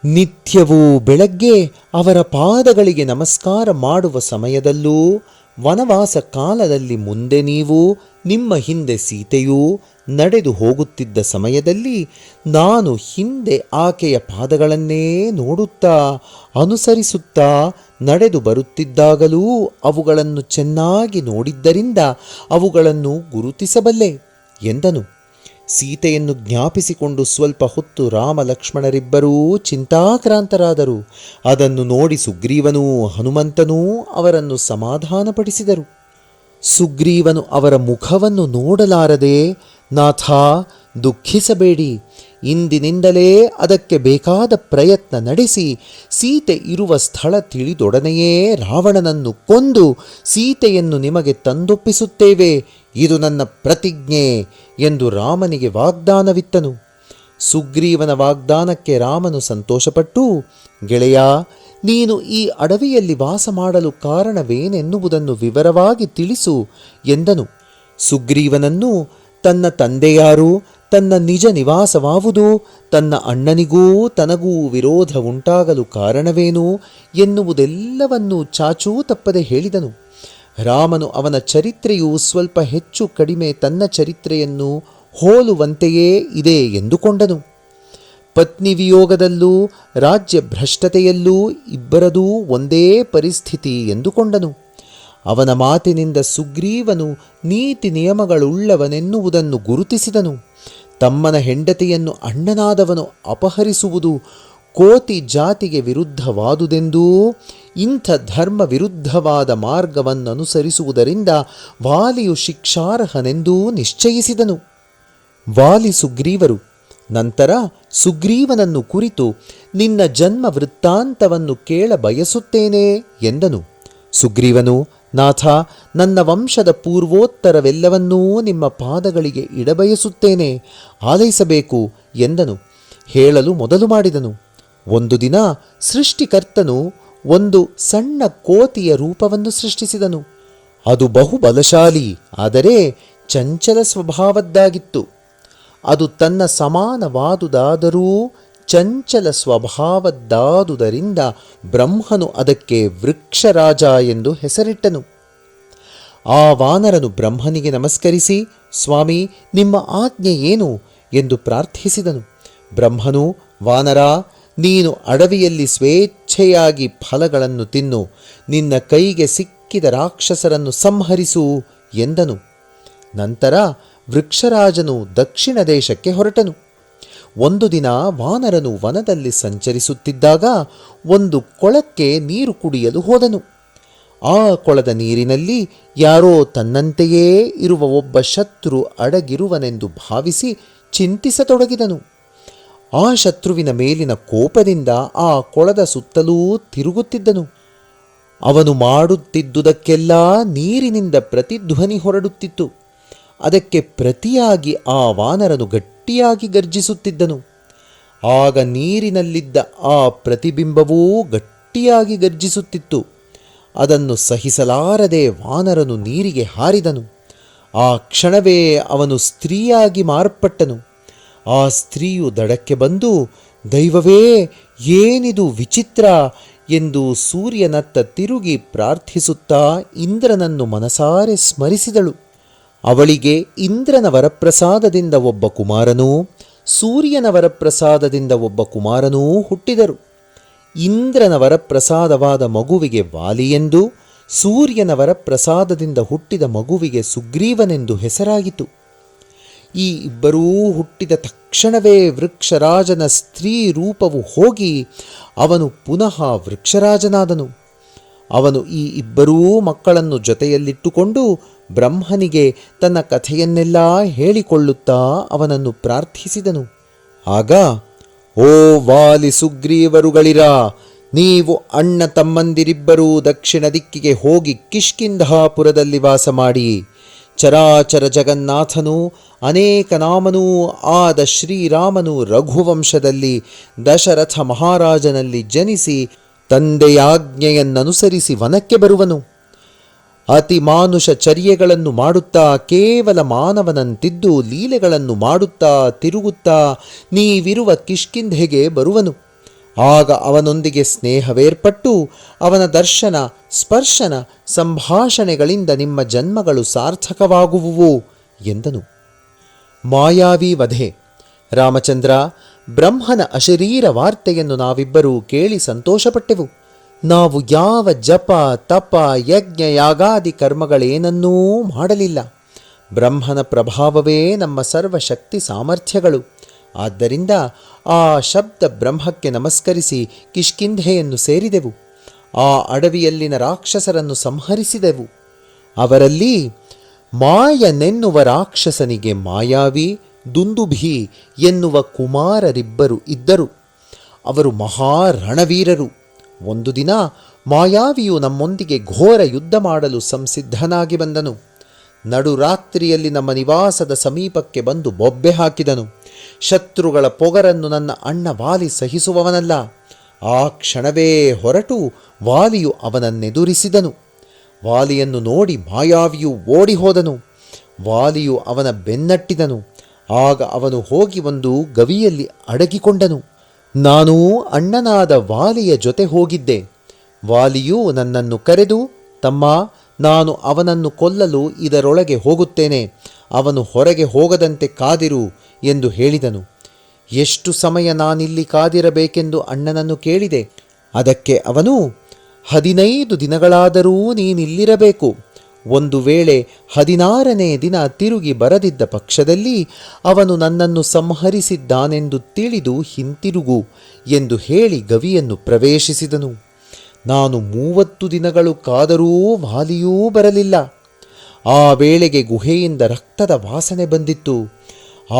ನಿತ್ಯವೂ ಬೆಳಗ್ಗೆ ಅವರ ಪಾದಗಳಿಗೆ ನಮಸ್ಕಾರ ಮಾಡುವ ಸಮಯದಲ್ಲೂ, ವನವಾಸ ಕಾಲದಲ್ಲಿ ಮುಂದೆ ನೀವು, ನಿಮ್ಮ ಹಿಂದೆ ಸೀತೆಯೂ ನಡೆದು ಹೋಗುತ್ತಿದ್ದ ಸಮಯದಲ್ಲಿ ನಾನು ಹಿಂದೆ ಆಕೆಯ ಪಾದಗಳನ್ನೇ ನೋಡುತ್ತಾ ಅನುಸರಿಸುತ್ತಾ ನಡೆದು ಬರುತ್ತಿದ್ದಾಗಲೂ ಅವುಗಳನ್ನು ಚೆನ್ನಾಗಿ ನೋಡಿದ್ದರಿಂದ ಅವುಗಳನ್ನು ಗುರುತಿಸಬಲ್ಲೆ ಎಂದನು. ಸೀತೆಯನ್ನು ಜ್ಞಾಪಿಸಿಕೊಂಡು ಸ್ವಲ್ಪ ಹೊತ್ತು ರಾಮ ಲಕ್ಷ್ಮಣರಿಬ್ಬರೂ ಚಿಂತಾಕ್ರಾಂತರಾದರು. ಅದನ್ನು ನೋಡಿ ಸುಗ್ರೀವನೂ ಹನುಮಂತನೂ ಅವರನ್ನು ಸಮಾಧಾನಪಡಿಸಿದರು. ಸುಗ್ರೀವನು ಅವರ ಮುಖವನ್ನು ನೋಡಲಾರದೆ, ನಾಥ, ದುಃಖಿಸಬೇಡಿ, ಇಂದಿನಿಂದಲೇ ಅದಕ್ಕೆ ಬೇಕಾದ ಪ್ರಯತ್ನ ನಡೆಸಿ ಸೀತೆ ಇರುವ ಸ್ಥಳ ತಿಳಿದೊಡನೆಯೇ ರಾವಣನನ್ನು ಕೊಂದು ಸೀತೆಯನ್ನು ನಿಮಗೆ ತಂದೊಪ್ಪಿಸುತ್ತೇವೆ, ಇದು ನನ್ನ ಪ್ರತಿಜ್ಞೆ ಎಂದು ರಾಮನಿಗೆ ವಾಗ್ದಾನವಿತ್ತನು. ಸುಗ್ರೀವನ ವಾಗ್ದಾನಕ್ಕೆ ರಾಮನು ಸಂತೋಷಪಟ್ಟು, ಗೆಳೆಯ, ನೀನು ಈ ಅಡವಿಯಲ್ಲಿ ವಾಸ ಮಾಡಲು ಕಾರಣವೇನೆನ್ನುವುದನ್ನು ವಿವರವಾಗಿ ತಿಳಿಸು ಎಂದನು. ಸುಗ್ರೀವನನ್ನು ತನ್ನ ತಂದೆಯಾರು, ತನ್ನ ನಿಜ ನಿವಾಸವಾವುದು, ತನ್ನ ಅಣ್ಣನಿಗೂ ತನಗೂ ವಿರೋಧ ಉಂಟಾಗಲು ಕಾರಣವೇನು ಎನ್ನುವುದೆಲ್ಲವನ್ನೂ ಚಾಚೂ ತಪ್ಪದೆ ಹೇಳಿದನು. ರಾಮನು ಅವನ ಚರಿತ್ರೆಯು ಸ್ವಲ್ಪ ಹೆಚ್ಚು ಕಡಿಮೆ ತನ್ನ ಚರಿತ್ರೆಯನ್ನು ಹೋಲುವಂತೆಯೇ ಇದೆ ಎಂದುಕೊಂಡನು. ಪತ್ನಿ ವಿಯೋಗದಲ್ಲೂ ರಾಜ್ಯ ಭ್ರಷ್ಟತೆಯಲ್ಲೂ ಇಬ್ಬರದೂ ಒಂದೇ ಪರಿಸ್ಥಿತಿ ಎಂದುಕೊಂಡನು. ಅವನ ಮಾತಿನಿಂದ ಸುಗ್ರೀವನು ನೀತಿ ನಿಯಮಗಳುಳ್ಳವನೆನ್ನುವುದನ್ನು ಗುರುತಿಸಿದನು. ತಮ್ಮನ ಹೆಂಡತಿಯನ್ನು ಅಣ್ಣನಾದವನು ಅಪಹರಿಸುವುದು ಕೋತಿ ಜಾತಿಗೆ ವಿರುದ್ಧವಾದುದೆಂದೂ ಇಂಥ ಧರ್ಮ ವಿರುದ್ಧವಾದ ಮಾರ್ಗವನ್ನನುಸರಿಸುವುದರಿಂದ ವಾಲಿಯು ಶಿಕ್ಷಾರ್ಹನೆಂದೂ ನಿಶ್ಚಯಿಸಿದನು. ವಾಲಿ ಸುಗ್ರೀವರು ನಂತರ ಸುಗ್ರೀವನನ್ನು ಕುರಿತು, ನಿನ್ನ ಜನ್ಮ ವೃತ್ತಾಂತವನ್ನು ಕೇಳ ಬಯಸುತ್ತೇನೆ ಎಂದನು. ಸುಗ್ರೀವನು, ನಾಥ, ನನ್ನ ವಂಶದ ಪೂರ್ವೋತ್ತರವೆಲ್ಲವನ್ನೂ ನಿಮ್ಮ ಪಾದಗಳಿಗೆ ಇಡಬಯಸುತ್ತೇನೆ, ಆಲೈಸಬೇಕು ಎಂದನು. ಹೇಳಲು ಮೊದಲು ಮಾಡಿದನು. ಒಂದು ದಿನ ಸೃಷ್ಟಿಕರ್ತನು ಒಂದು ಸಣ್ಣ ಕೋತಿಯ ರೂಪವನ್ನು ಸೃಷ್ಟಿಸಿದನು. ಅದು ಬಹು ಬಲಶಾಲಿ, ಆದರೆ ಚಂಚಲ ಸ್ವಭಾವದ್ದಾಗಿತ್ತು. ಅದು ತನ್ನ ಸಮಾನವಾದುದಾದರೂ ಚಂಚಲ ಸ್ವಭಾವದ್ದಾದುದರಿಂದ ಬ್ರಹ್ಮನು ಅದಕ್ಕೆ ವೃಕ್ಷರಾಜ ಎಂದು ಹೆಸರಿಟ್ಟನು. ಆ ವಾನರನು ಬ್ರಹ್ಮನಿಗೆ ನಮಸ್ಕರಿಸಿ, ಸ್ವಾಮಿ, ನಿಮ್ಮ ಆಜ್ಞೆ ಏನು ಎಂದು ಪ್ರಾರ್ಥಿಸಿದನು. ಬ್ರಹ್ಮನು, ವಾನರ, ನೀನು ಅಡವಿಯಲ್ಲಿ ಸ್ವೇಚ್ಛೆಯಾಗಿ ಫಲಗಳನ್ನು ತಿನ್ನು, ನಿನ್ನ ಕೈಗೆ ಸಿಕ್ಕಿದ ರಾಕ್ಷಸರನ್ನು ಸಂಹರಿಸು ಎಂದನು. ನಂತರ ವೃಕ್ಷರಾಜನು ದಕ್ಷಿಣ ದೇಶಕ್ಕೆ ಹೊರಟನು. ಒಂದು ದಿನ ವಾನರನು ವನದಲ್ಲಿ ಸಂಚರಿಸುತ್ತಿದ್ದಾಗ ಒಂದು ಕೊಳಕ್ಕೆ ನೀರು ಕುಡಿಯಲು ಹೋದನು. ಆ ಕೊಳದ ನೀರಿನಲ್ಲಿ ಯಾರೋ ತನ್ನಂತೆಯೇ ಇರುವ ಒಬ್ಬ ಶತ್ರು ಅಡಗಿರುವನೆಂದು ಭಾವಿಸಿ ಚಿಂತಿಸತೊಡಗಿದನು. ಆ ಶತ್ರುವಿನ ಮೇಲಿನ ಕೋಪದಿಂದ ಆ ಕೊಳದ ಸುತ್ತಲೂ ತಿರುಗುತ್ತಿದ್ದನು. ಅವನು ಮಾಡುತ್ತಿದ್ದುದಕ್ಕೆಲ್ಲ ನೀರಿನಿಂದ ಪ್ರತಿಧ್ವನಿ ಹೊರಡುತ್ತಿತ್ತು. ಅದಕ್ಕೆ ಪ್ರತಿಯಾಗಿ ಆ ವಾನರನು ಗಟ್ಟಿಯಾಗಿ ಗರ್ಜಿಸುತ್ತಿದ್ದನು. ಆಗ ನೀರಿನಲ್ಲಿದ್ದ ಆ ಪ್ರತಿಬಿಂಬವೂ ಗಟ್ಟಿಯಾಗಿ ಗರ್ಜಿಸುತ್ತಿತ್ತು. ಅದನ್ನು ಸಹಿಸಲಾರದೆ ವಾನರನು ನೀರಿಗೆ ಹಾರಿದನು. ಆ ಕ್ಷಣವೇ ಅವನು ಸ್ತ್ರೀಯಾಗಿ ಮಾರ್ಪಟ್ಟನು. ಆ ಸ್ತ್ರೀಯು ದಡಕ್ಕೆ ಬಂದು, ದೈವವೇ, ಏನಿದು ವಿಚಿತ್ರ ಎಂದು ಸೂರ್ಯನತ್ತ ತಿರುಗಿ ಪ್ರಾರ್ಥಿಸುತ್ತಾ ಇಂದ್ರನನ್ನು ಮನಸಾರೆ ಸ್ಮರಿಸಿದಳು. ಅವಳಿಗೆ ಇಂದ್ರನ ವರಪ್ರಸಾದದಿಂದ ಒಬ್ಬ ಕುಮಾರನೂ ಸೂರ್ಯನ ವರಪ್ರಸಾದದಿಂದ ಒಬ್ಬ ಕುಮಾರನೂ ಹುಟ್ಟಿದರು. ಇಂದ್ರನ ವರಪ್ರಸಾದವಾದ ಮಗುವಿಗೆ ವಾಲಿಯೆಂದು, ಸೂರ್ಯನ ವರಪ್ರಸಾದದಿಂದ ಹುಟ್ಟಿದ ಮಗುವಿಗೆ ಸುಗ್ರೀವನೆಂದು ಹೆಸರಾಯಿತು. ಈ ಇಬ್ಬರೂ ಹುಟ್ಟಿದ ತಕ್ಷಣವೇ ವೃಕ್ಷರಾಜನ ಸ್ತ್ರೀ ರೂಪವು ಹೋಗಿ ಅವನು ಪುನಃ ವೃಕ್ಷರಾಜನಾದನು. ಅವನು ಈ ಇಬ್ಬರೂ ಮಕ್ಕಳನ್ನು ಜೊತೆಯಲ್ಲಿಟ್ಟುಕೊಂಡು ಬ್ರಹ್ಮನಿಗೆ ತನ್ನ ಕಥೆಯನ್ನೆಲ್ಲ ಹೇಳಿಕೊಳ್ಳುತ್ತಾ ಅವನನ್ನು ಪ್ರಾರ್ಥಿಸಿದನು. ಆಗ, ಓ ವಾಲಿ ಸುಗ್ರೀವರುಗಳಿರ, ನೀವು ಅಣ್ಣ ತಮ್ಮಂದಿರಿಬ್ಬರೂ ದಕ್ಷಿಣ ದಿಕ್ಕಿಗೆ ಹೋಗಿ ಕಿಷ್ಕಿಂಧಾಪುರದಲ್ಲಿ ವಾಸ ಮಾಡಿ. ಚರಾಚರ ಜಗನ್ನಾಥನೂ ಅನೇಕ ನಾಮನೂ ಆದ ಶ್ರೀರಾಮನು ರಘುವಂಶದಲ್ಲಿ ದಶರಥ ಮಹಾರಾಜನಲ್ಲಿ ಜನಿಸಿ ತಂದೆಯಾಜ್ಞೆಯನ್ನನುಸರಿಸಿ ವನಕ್ಕೆ ಬರುವನು. ಅತಿ ಮಾನುಷ ಚರ್ಯೆಗಳನ್ನು ಮಾಡುತ್ತಾ ಕೇವಲ ಮಾನವನಂತಿದ್ದು ಲೀಲೆಗಳನ್ನು ಮಾಡುತ್ತಾ ತಿರುಗುತ್ತಾ ನೀವಿರುವ ಕಿಷ್ಕಿಂಧೆಗೆ ಬರುವನು. ಆಗ ಅವನೊಂದಿಗೆ ಸ್ನೇಹವೇರ್ಪಟ್ಟು ಅವನ ದರ್ಶನ, ಸ್ಪರ್ಶನ, ಸಂಭಾಷಣೆಗಳಿಂದ ನಿಮ್ಮ ಜನ್ಮಗಳು ಸಾರ್ಥಕವಾಗುವುವು ಎಂದನು. ಮಾಯಾವಿ ವಧೆ. ರಾಮಚಂದ್ರ, ಬ್ರಹ್ಮನ ಅಶರೀರ ವಾರ್ತೆಯನ್ನು ನಾವಿಬ್ಬರೂ ಕೇಳಿ ಸಂತೋಷಪಟ್ಟೆವು. ನಾವು ಯಾವ ಜಪ, ತಪ, ಯಜ್ಞ, ಯಾಗಾದಿ ಕರ್ಮಗಳೇನನ್ನೂ ಮಾಡಲಿಲ್ಲ. ಬ್ರಹ್ಮನ ಪ್ರಭಾವವೇ ನಮ್ಮ ಸರ್ವಶಕ್ತಿ ಸಾಮರ್ಥ್ಯಗಳು. ಆದ್ದರಿಂದ ಆ ಶಬ್ದ ಬ್ರಹ್ಮಕ್ಕೆ ನಮಸ್ಕರಿಸಿ ಕಿಷ್ಕಿಂಧೆಯನ್ನು ಸೇರಿದೆವು. ಆ ಅಡವಿಯಲ್ಲಿನ ರಾಕ್ಷಸರನ್ನು ಸಂಹರಿಸಿದೆವು. ಅವರಲ್ಲಿ ಮಾಯನೆನ್ನುವ ರಾಕ್ಷಸನಿಗೆ ಮಾಯಾವಿ, ದುಂದುಭಿ ಎನ್ನುವ ಕುಮಾರರಿಬ್ಬರು ಇದ್ದರು. ಅವರು ಮಹಾರಣವೀರರು. ಒಂದು ದಿನ ಮಾಯಾವಿಯು ನಮ್ಮೊಂದಿಗೆ ಘೋರ ಯುದ್ಧ ಮಾಡಲು ಸಂಸಿದ್ಧನಾಗಿ ಬಂದನು. ನಡುರಾತ್ರಿಯಲ್ಲಿ ನಮ್ಮ ನಿವಾಸದ ಸಮೀಪಕ್ಕೆ ಬಂದು ಬೊಬ್ಬೆ ಹಾಕಿದನು. ಶತ್ರುಗಳ ಪೊಗರನ್ನು ನನ್ನ ಅಣ್ಣ ವಾಲಿ ಸಹಿಸುವವನಲ್ಲ. ಆ ಕ್ಷಣವೇ ಹೊರಟು ವಾಲಿಯು ಅವನನ್ನೆದುರಿಸಿದನು. ವಾಲಿಯನ್ನು ನೋಡಿ ಮಾಯಾವಿಯು ಓಡಿ ಹೋದನು. ವಾಲಿಯು ಅವನ ಬೆನ್ನಟ್ಟಿದನು. ಆಗ ಅವನು ಹೋಗಿ ಒಂದು ಗವಿಯಲ್ಲಿ ಅಡಗಿಕೊಂಡನು. ನಾನು ಅಣ್ಣನಾದ ವಾಲಿಯ ಜೊತೆ ಹೋಗಿದ್ದೆ. ವಾಲಿಯು ನನ್ನನ್ನು ಕರೆದು, ತಮ್ಮ, ನಾನು ಅವನನ್ನು ಕೊಲ್ಲಲು ಇದರೊಳಗೆ ಹೋಗುತ್ತೇನೆ, ಅವನು ಹೊರಗೆ ಹೋಗದಂತೆ ಕಾದಿರು ಎಂದು ಹೇಳಿದನು. ಎಷ್ಟು ಸಮಯ ನಾನಿಲ್ಲಿ ಕಾದಿರಬೇಕೆಂದು ಅಣ್ಣನನ್ನು ಕೇಳಿದೆ. ಅದಕ್ಕೆ ಅವನು, 15 ದಿನಗಳಾದರೂ ನೀನಿಲ್ಲಿರಬೇಕು. ಒಂದು ವೇಳೆ 16ನೇ ದಿನ ತಿರುಗಿ ಬರದಿದ್ದ ಪಕ್ಷದಲ್ಲಿ ಅವನು ನನ್ನನ್ನು ಸಂಹರಿಸಿದ್ದಾನೆಂದು ತಿಳಿದು ಹಿಂತಿರುಗು ಎಂದು ಹೇಳಿ ಗವಿಯನ್ನು ಪ್ರವೇಶಿಸಿದನು. ನಾನು 30 ದಿನಗಳು ಕಾದರೂ ವಾಲಿಯೂ ಬರಲಿಲ್ಲ. ಆ ವೇಳೆಗೆ ಗುಹೆಯಿಂದ ರಕ್ತದ ವಾಸನೆ ಬಂದಿತ್ತು.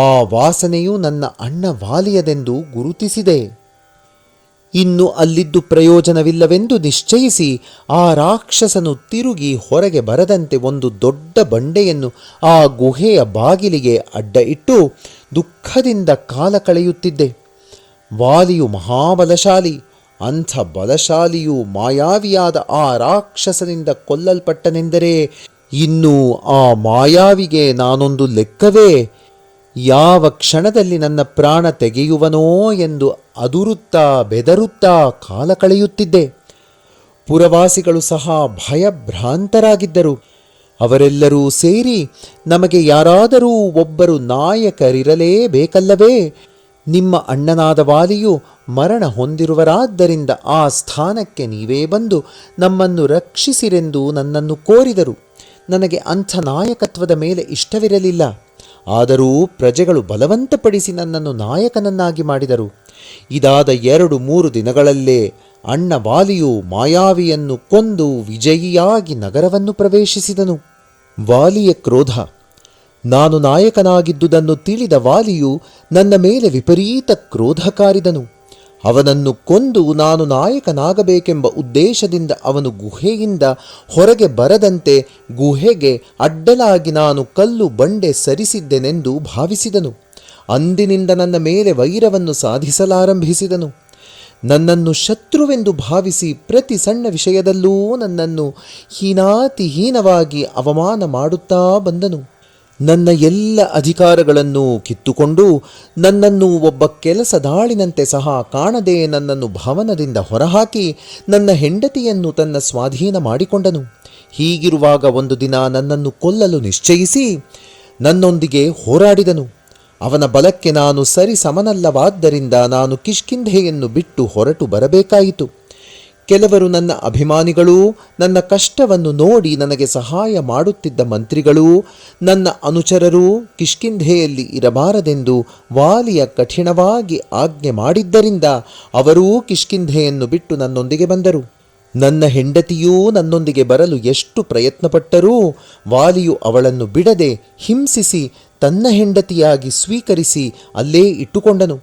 ಆ ವಾಸನೆಯು ನನ್ನ ಅಣ್ಣ ವಾಲಿಯದೆಂದು ಗುರುತಿಸಿದೆ. ಇನ್ನು ಅಲ್ಲಿದ್ದು ಪ್ರಯೋಜನವಿಲ್ಲವೆಂದು ನಿಶ್ಚಯಿಸಿ ಆ ರಾಕ್ಷಸನು ತಿರುಗಿ ಹೊರಗೆ ಬರದಂತೆ ಒಂದು ದೊಡ್ಡ ಬಂಡೆಯನ್ನು ಆ ಗುಹೆಯ ಬಾಗಿಲಿಗೆ ಅಡ್ಡ ಇಟ್ಟು ದುಃಖದಿಂದ ಕಾಲ ಕಳೆಯುತ್ತಿದ್ದೆ. ವಾಲಿಯು ಮಹಾಬಲಶಾಲಿ. ಅಂಥ ಬಲಶಾಲಿಯು ಮಾಯಾವಿಯಾದ ಆ ರಾಕ್ಷಸನಿಂದ ಕೊಲ್ಲಲ್ಪಟ್ಟನೆಂದರೆ ಇನ್ನು ಆ ಮಾಯಾವಿಗೆ ನಾನೊಂದು ಲೆಕ್ಕವೇ? ಯಾವ ಕ್ಷಣದಲ್ಲಿ ನನ್ನ ಪ್ರಾಣ ತೆಗೆಯುವನೋ ಎಂದು ಅದುರುತ್ತಾ ಬೆದರುತ್ತಾ ಕಾಲ ಕಳೆಯುತ್ತಿದ್ದೆ. ಪುರವಾಸಿಗಳು ಸಹ ಭಯಭ್ರಾಂತರಾಗಿದ್ದರು. ಅವರೆಲ್ಲರೂ ಸೇರಿ, ನಮಗೆ ಯಾರಾದರೂ ಒಬ್ಬರು ನಾಯಕರಿರಲೇಬೇಕಲ್ಲವೇ? ನಿಮ್ಮ ಅಣ್ಣನಾದ ವಾಲಿಯು ಮರಣ ಹೊಂದಿರುವರಾದ್ದರಿಂದ ಆ ಸ್ಥಾನಕ್ಕೆ ನೀವೇ ಬಂದು ನಮ್ಮನ್ನು ರಕ್ಷಿಸಿರೆಂದು ನನ್ನನ್ನು ಕೋರಿದರು. ನನಗೆ ಅಂಥ ನಾಯಕತ್ವದ ಮೇಲೆ ಇಷ್ಟವಿರಲಿಲ್ಲ. ಆದರೂ ಪ್ರಜೆಗಳು ಬಲವಂತಪಡಿಸಿ ನನ್ನನ್ನು ನಾಯಕನನ್ನಾಗಿ ಮಾಡಿದರು. ಇದಾದ 2-3 ದಿನಗಳಲ್ಲೇ ಅಣ್ಣ ವಾಲಿಯು ಮಾಯಾವಿಯನ್ನು ಕೊಂದು ವಿಜಯಿಯಾಗಿ ನಗರವನ್ನು ಪ್ರವೇಶಿಸಿದನು. ವಾಲಿಯ ಕ್ರೋಧ. ನಾನು ನಾಯಕನಾಗಿದ್ದುದನ್ನು ತಿಳಿದ ವಾಲಿಯು ನನ್ನ ಮೇಲೆ ವಿಪರೀತ ಕ್ರೋಧ ಕಾರಿದನು. ಅವನನ್ನು ಕೊಂದು ನಾನು ನಾಯಕನಾಗಬೇಕೆಂಬ ಉದ್ದೇಶದಿಂದ ಅವನು ಗುಹೆಯಿಂದ ಹೊರಗೆ ಬರದಂತೆ ಗುಹೆಗೆ ಅಡ್ಡಲಾಗಿ ನಾನು ಕಲ್ಲು ಬಂಡೆ ಸರಿಸಿದ್ದೆನೆಂದು ಭಾವಿಸಿದನು. ಅಂದಿನಿಂದ ನನ್ನ ಮೇಲೆ ವೈರವನ್ನು ಸಾಧಿಸಲಾರಂಭಿಸಿದನು. ನನ್ನನ್ನು ಶತ್ರುವೆಂದು ಭಾವಿಸಿ ಪ್ರತಿ ಸಣ್ಣ ವಿಷಯದಲ್ಲೂ ನನ್ನನ್ನು ಹೀನಾತಿಹೀನವಾಗಿ ಅವಮಾನ ಮಾಡುತ್ತಾ ಬಂದನು. ನನ್ನ ಎಲ್ಲ ಅಧಿಕಾರಗಳನ್ನು ಕಿತ್ತುಕೊಂಡು ನನ್ನನ್ನು ಒಬ್ಬ ಕೆಲಸದಾಳಿನಂತೆ ಸಹ ಕಾಣದೆ ನನ್ನನ್ನು ಭವನದಿಂದ ಹೊರಹಾಕಿ ನನ್ನ ಹೆಂಡತಿಯನ್ನು ತನ್ನ ಸ್ವಾಧೀನ ಮಾಡಿಕೊಂಡನು. ಹೀಗಿರುವಾಗ ಒಂದು ದಿನ ನನ್ನನ್ನು ಕೊಲ್ಲಲು ನಿಶ್ಚಯಿಸಿ ನನ್ನೊಂದಿಗೆ ಹೋರಾಡಿದನು. ಅವನ ಬಲಕ್ಕೆ ನಾನು ಸರಿಸಮನಲ್ಲವಾದ್ದರಿಂದ ನಾನು ಕಿಷ್ಕಿಂಧೆಯನ್ನು ಬಿಟ್ಟು ಹೊರಟು ಬರಬೇಕಾಯಿತು. ಕೆಲವರು ನನ್ನ ಅಭಿಮಾನಿಗಳೂ ನನ್ನ ಕಷ್ಟವನ್ನು ನೋಡಿ ನನಗೆ ಸಹಾಯ ಮಾಡುತ್ತಿದ್ದ ಮಂತ್ರಿಗಳೂ ನನ್ನ ಅನುಚರರೂ ಕಿಷ್ಕಿಂಧೆಯಲ್ಲಿ ಇರಬಾರದೆಂದು ವಾಲಿಯ ಕಠಿಣವಾಗಿ ಆಜ್ಞೆ ಮಾಡಿದ್ದರಿಂದ ಅವರೂ ಕಿಷ್ಕಿಂಧೆಯನ್ನು ಬಿಟ್ಟು ನನ್ನೊಂದಿಗೆ ಬಂದರು. ನನ್ನ ಹೆಂಡತಿಯೂ ನನ್ನೊಂದಿಗೆ ಬರಲು ಎಷ್ಟು ಪ್ರಯತ್ನಪಟ್ಟರೂ ವಾಲಿಯು ಅವಳನ್ನು ಬಿಡದೆ ಹಿಂಸಿಸಿ ತನ್ನ ಹೆಂಡತಿಯಾಗಿ ಸ್ವೀಕರಿಸಿ ಅಲ್ಲೇ ಇಟ್ಟುಕೊಂಡನು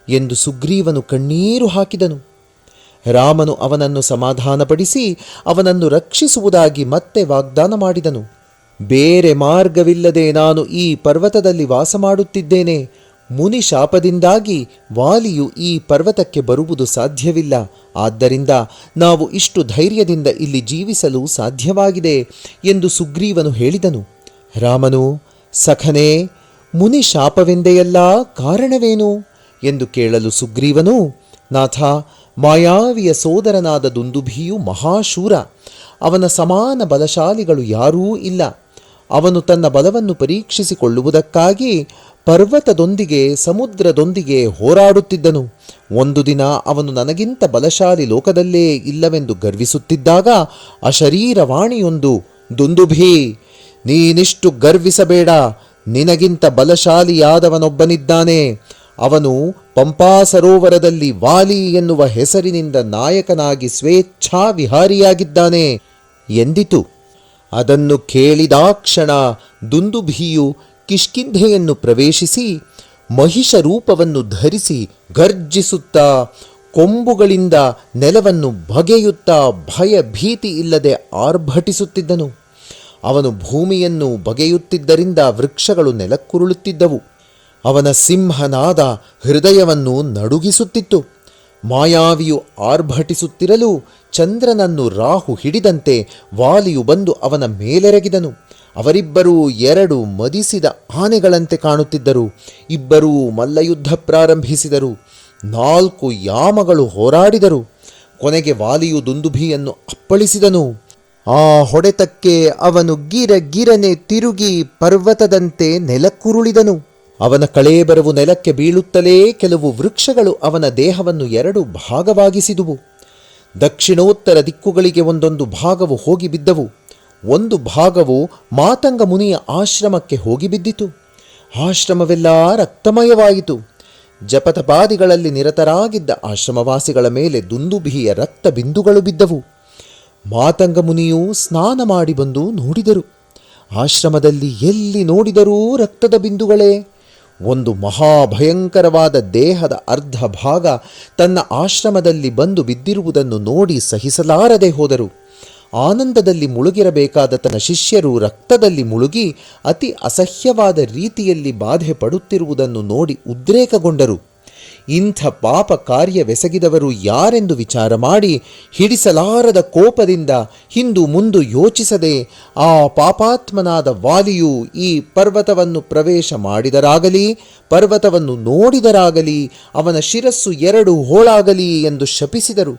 ಎಂದು ಸುಗ್ರೀವನು ಕಣ್ಣೀರು ಹಾಕಿದನು. ರಾಮನು ಅವನನ್ನು ಸಮಾಧಾನಪಡಿಸಿ ಅವನನ್ನು ರಕ್ಷಿಸುವುದಾಗಿ ಮತ್ತೆ ವಾಗ್ದಾನ ಮಾಡಿದನು. ಬೇರೆ ಮಾರ್ಗವಿಲ್ಲದೆ ನಾನು ಈ ಪರ್ವತದಲ್ಲಿ ವಾಸ ಮಾಡುತ್ತಿದ್ದೇನೆ. ಮುನಿ ಶಾಪದಿಂದಾಗಿ ವಾಲಿಯು ಈ ಪರ್ವತಕ್ಕೆ ಬರುವುದು ಸಾಧ್ಯವಿಲ್ಲ. ಆದ್ದರಿಂದ ನಾವು ಇಷ್ಟು ಧೈರ್ಯದಿಂದ ಇಲ್ಲಿ ಜೀವಿಸಲು ಸಾಧ್ಯವಾಗಿದೆ ಎಂದು ಸುಗ್ರೀವನು ಹೇಳಿದನು. ರಾಮನು, ಸಖನೇ, ಮುನಿ ಶಾಪವೆಂದೆಯಲ್ಲ, ಕಾರಣವೇನು ಎಂದು ಕೇಳಲು ಸುಗ್ರೀವನು, ನಾಥ, ಮಾಯಾವಿಯ ಸೋದರನಾದ ದುಂದುಭಿಯು ಮಹಾಶೂರ. ಅವನ ಸಮಾನ ಬಲಶಾಲಿಗಳು ಯಾರೂ ಇಲ್ಲ. ಅವನು ತನ್ನ ಬಲವನ್ನು ಪರೀಕ್ಷಿಸಿಕೊಳ್ಳುವುದಕ್ಕಾಗಿ ಪರ್ವತದೊಂದಿಗೆ ಸಮುದ್ರದೊಂದಿಗೆ ಹೋರಾಡುತ್ತಿದ್ದನು. ಒಂದು ದಿನ ಅವನು ನನಗಿಂತ ಬಲಶಾಲಿ ಲೋಕದಲ್ಲೇ ಇಲ್ಲವೆಂದು ಗರ್ವಿಸುತ್ತಿದ್ದಾಗ ಅಶರೀರವಾಣಿಯೊಂದು, ದುಂದುಭಿ, ನೀನಿಷ್ಟು ಗರ್ವಿಸಬೇಡ, ನಿನಗಿಂತ ಬಲಶಾಲಿಯಾದವನೊಬ್ಬನಿದ್ದಾನೆ. ಅವನು ಪಂಪಾ ಸರೋವರದಲ್ಲಿ ವಾಲಿ ಎನ್ನುವ ಹೆಸರಿನಿಂದ ನಾಯಕನಾಗಿ ಸ್ವೇಚ್ಛಾ ವಿಹಾರಿಯಾಗಿದ್ದಾನೆ ಎಂದಿತು. ಅದನ್ನು ಕೇಳಿದಾಕ್ಷಣ ದುಂದುಭಿಯು ಕಿಷ್ಕಿಂಧೆಯನ್ನು ಪ್ರವೇಶಿಸಿ ಮಹಿಷ ರೂಪವನ್ನು ಧರಿಸಿ ಗರ್ಜಿಸುತ್ತಾ ಕೊಂಬುಗಳಿಂದ ನೆಲವನ್ನು ಬಗೆಯುತ್ತಾ ಭಯ ಭೀತಿ ಇಲ್ಲದೆ ಆರ್ಭಟಿಸುತ್ತಿದ್ದನು. ಅವನು ಭೂಮಿಯನ್ನು ಬಗೆಯುತ್ತಿದ್ದರಿಂದ ವೃಕ್ಷಗಳು ನೆಲಕ್ಕುರುಳುತ್ತಿದ್ದವು. ಅವನ ಸಿಂಹನಾದ ಹೃದಯವನ್ನು ನಡುಗಿಸುತ್ತಿತ್ತು. ಮಾಯಾವಿಯು ಆರ್ಭಟಿಸುತ್ತಿರಲು ಚಂದ್ರನನ್ನು ರಾಹು ಹಿಡಿದಂತೆ ವಾಲಿಯು ಬಂದು ಅವನ ಮೇಲೆರಗಿದನು. ಅವರಿಬ್ಬರೂ 2 ಮದಿಸಿದ ಆನೆಗಳಂತೆ ಕಾಣುತ್ತಿದ್ದರು. ಇಬ್ಬರೂ ಮಲ್ಲಯುದ್ಧ ಪ್ರಾರಂಭಿಸಿದರು. 4 ಯಾಮಗಳು ಹೋರಾಡಿದರು. ಕೊನೆಗೆ ವಾಲಿಯು ದುಂದುಭಿಯನ್ನು ಅಪ್ಪಳಿಸಿದನು. ಆ ಹೊಡೆತಕ್ಕೆ ಅವನು ಗಿರನೆ ತಿರುಗಿ ಪರ್ವತದಂತೆ ನೆಲಕ್ಕುರುಳಿದನು. ಅವನ ಕಳೇಬರವು ನೆಲಕ್ಕೆ ಬೀಳುತ್ತಲೇ ಕೆಲವು ವೃಕ್ಷಗಳು ಅವನ ದೇಹವನ್ನು 2 ಭಾಗವಾಗಿಸಿದುವು. ದಕ್ಷಿಣೋತ್ತರ ದಿಕ್ಕುಗಳಿಗೆ ಒಂದೊಂದು ಭಾಗವು ಹೋಗಿ ಬಿದ್ದವು. ಒಂದು ಭಾಗವು ಮಾತಂಗ ಮುನಿಯ ಆಶ್ರಮಕ್ಕೆ ಹೋಗಿ ಬಿದ್ದಿತು. ಆಶ್ರಮವೆಲ್ಲ ರಕ್ತಮಯವಾಯಿತು. ಜಪತಪಾದಿಗಳಲ್ಲಿ ನಿರತರಾಗಿದ್ದ ಆಶ್ರಮವಾಸಿಗಳ ಮೇಲೆ ದುಂದುಭಿಯ ರಕ್ತ ಬಿಂದುಗಳು ಬಿದ್ದವು. ಮಾತಂಗ ಮುನಿಯು ಸ್ನಾನ ಮಾಡಿ ಬಂದು ನೋಡಿದರು. ಆಶ್ರಮದಲ್ಲಿ ಎಲ್ಲಿ ನೋಡಿದರೂ ರಕ್ತದ ಬಿಂದುಗಳೇ. ಒಂದು ಮಹಾಭಯಂಕರವಾದ ದೇಹದ ಅರ್ಧ ಭಾಗ ತನ್ನ ಆಶ್ರಮದಲ್ಲಿ ಬಂದು ಬಿದ್ದಿರುವುದನ್ನು ನೋಡಿ ಸಹಿಸಲಾರದೆ ಹೋದರು. ಆನಂದದಲ್ಲಿ ಮುಳುಗಿರಬೇಕಾದ ತನ್ನ ಶಿಷ್ಯರು ರಕ್ತದಲ್ಲಿ ಮುಳುಗಿ ಅತಿ ಅಸಹ್ಯವಾದ ರೀತಿಯಲ್ಲಿ ಬಾಧೆ ಪಡುತ್ತಿರುವುದನ್ನು ನೋಡಿ ಉದ್ರೇಕಗೊಂಡರು. ಇಂಥ ಪಾಪ ಕಾರ್ಯವೆಸಗಿದವರು ಯಾರೆಂದು ವಿಚಾರ ಮಾಡಿ ಹಿಡಿಸಲಾರದ ಕೋಪದಿಂದ ಹಿಂದು ಮುಂದು ಯೋಚಿಸದೆ ಆ ಪಾಪಾತ್ಮನಾದ ವಾಲಿಯು ಈ ಪರ್ವತವನ್ನು ಪ್ರವೇಶ ಮಾಡಿದರಾಗಲಿ, ಪರ್ವತವನ್ನು ನೋಡಿದರಾಗಲಿ ಅವನ ಶಿರಸ್ಸು 2 ಹೋಳಾಗಲಿ ಎಂದು ಶಪಿಸಿದರು.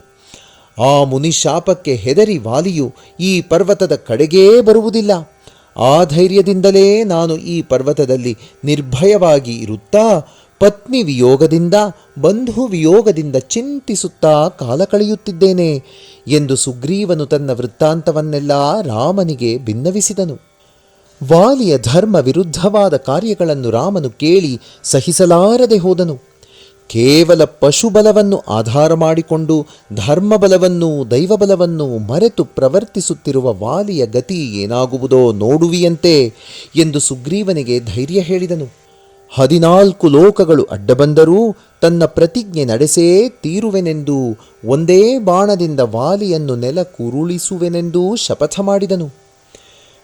ಆ ಮುನಿಶಾಪಕ್ಕೆ ಹೆದರಿ ವಾಲಿಯು ಈ ಪರ್ವತದ ಕಡೆಗೇ ಬರುವುದಿಲ್ಲ. ಆ ಧೈರ್ಯದಿಂದಲೇ ನಾನು ಈ ಪರ್ವತದಲ್ಲಿ ನಿರ್ಭಯವಾಗಿ ಇರುತ್ತಾ ಪತ್ನಿ ವಿಯೋಗದಿಂದ ಬಂಧು ವಿಯೋಗದಿಂದ ಚಿಂತಿಸುತ್ತಾ ಕಾಲ ಕಳೆಯುತ್ತಿದ್ದೇನೆ ಎಂದು ಸುಗ್ರೀವನು ತನ್ನ ವೃತ್ತಾಂತವನ್ನೆಲ್ಲ ರಾಮನಿಗೆ ಭಿನ್ನವಿಸಿದನು. ವಾಲಿಯ ಧರ್ಮ ವಿರುದ್ಧವಾದ ಕಾರ್ಯಗಳನ್ನು ರಾಮನು ಕೇಳಿ ಸಹಿಸಲಾರದೆ ಹೋದನು. ಕೇವಲ ಪಶುಬಲವನ್ನು ಆಧಾರ ಮಾಡಿಕೊಂಡು ಧರ್ಮಬಲವನ್ನು ದೈವಬಲವನ್ನು ಮರೆತು ಪ್ರವರ್ತಿಸುತ್ತಿರುವ ವಾಲಿಯ ಗತಿ ಏನಾಗುವುದೋ ನೋಡುವಿಯಂತೆ ಎಂದು ಸುಗ್ರೀವನಿಗೆ ಧೈರ್ಯ ಹೇಳಿದನು. 14 ಲೋಕಗಳು ಅಡ್ಡಬಂದರೂ ತನ್ನ ಪ್ರತಿಜ್ಞೆ ನಡೆಸೇ ತೀರುವೆನೆಂದು ಒಂದೇ ಬಾಣದಿಂದ ವಾಲಿಯನ್ನು ನೆಲಕ್ಕುರುಳಿಸುವೆನೆಂದೂ ಶಪಥ ಮಾಡಿದನು.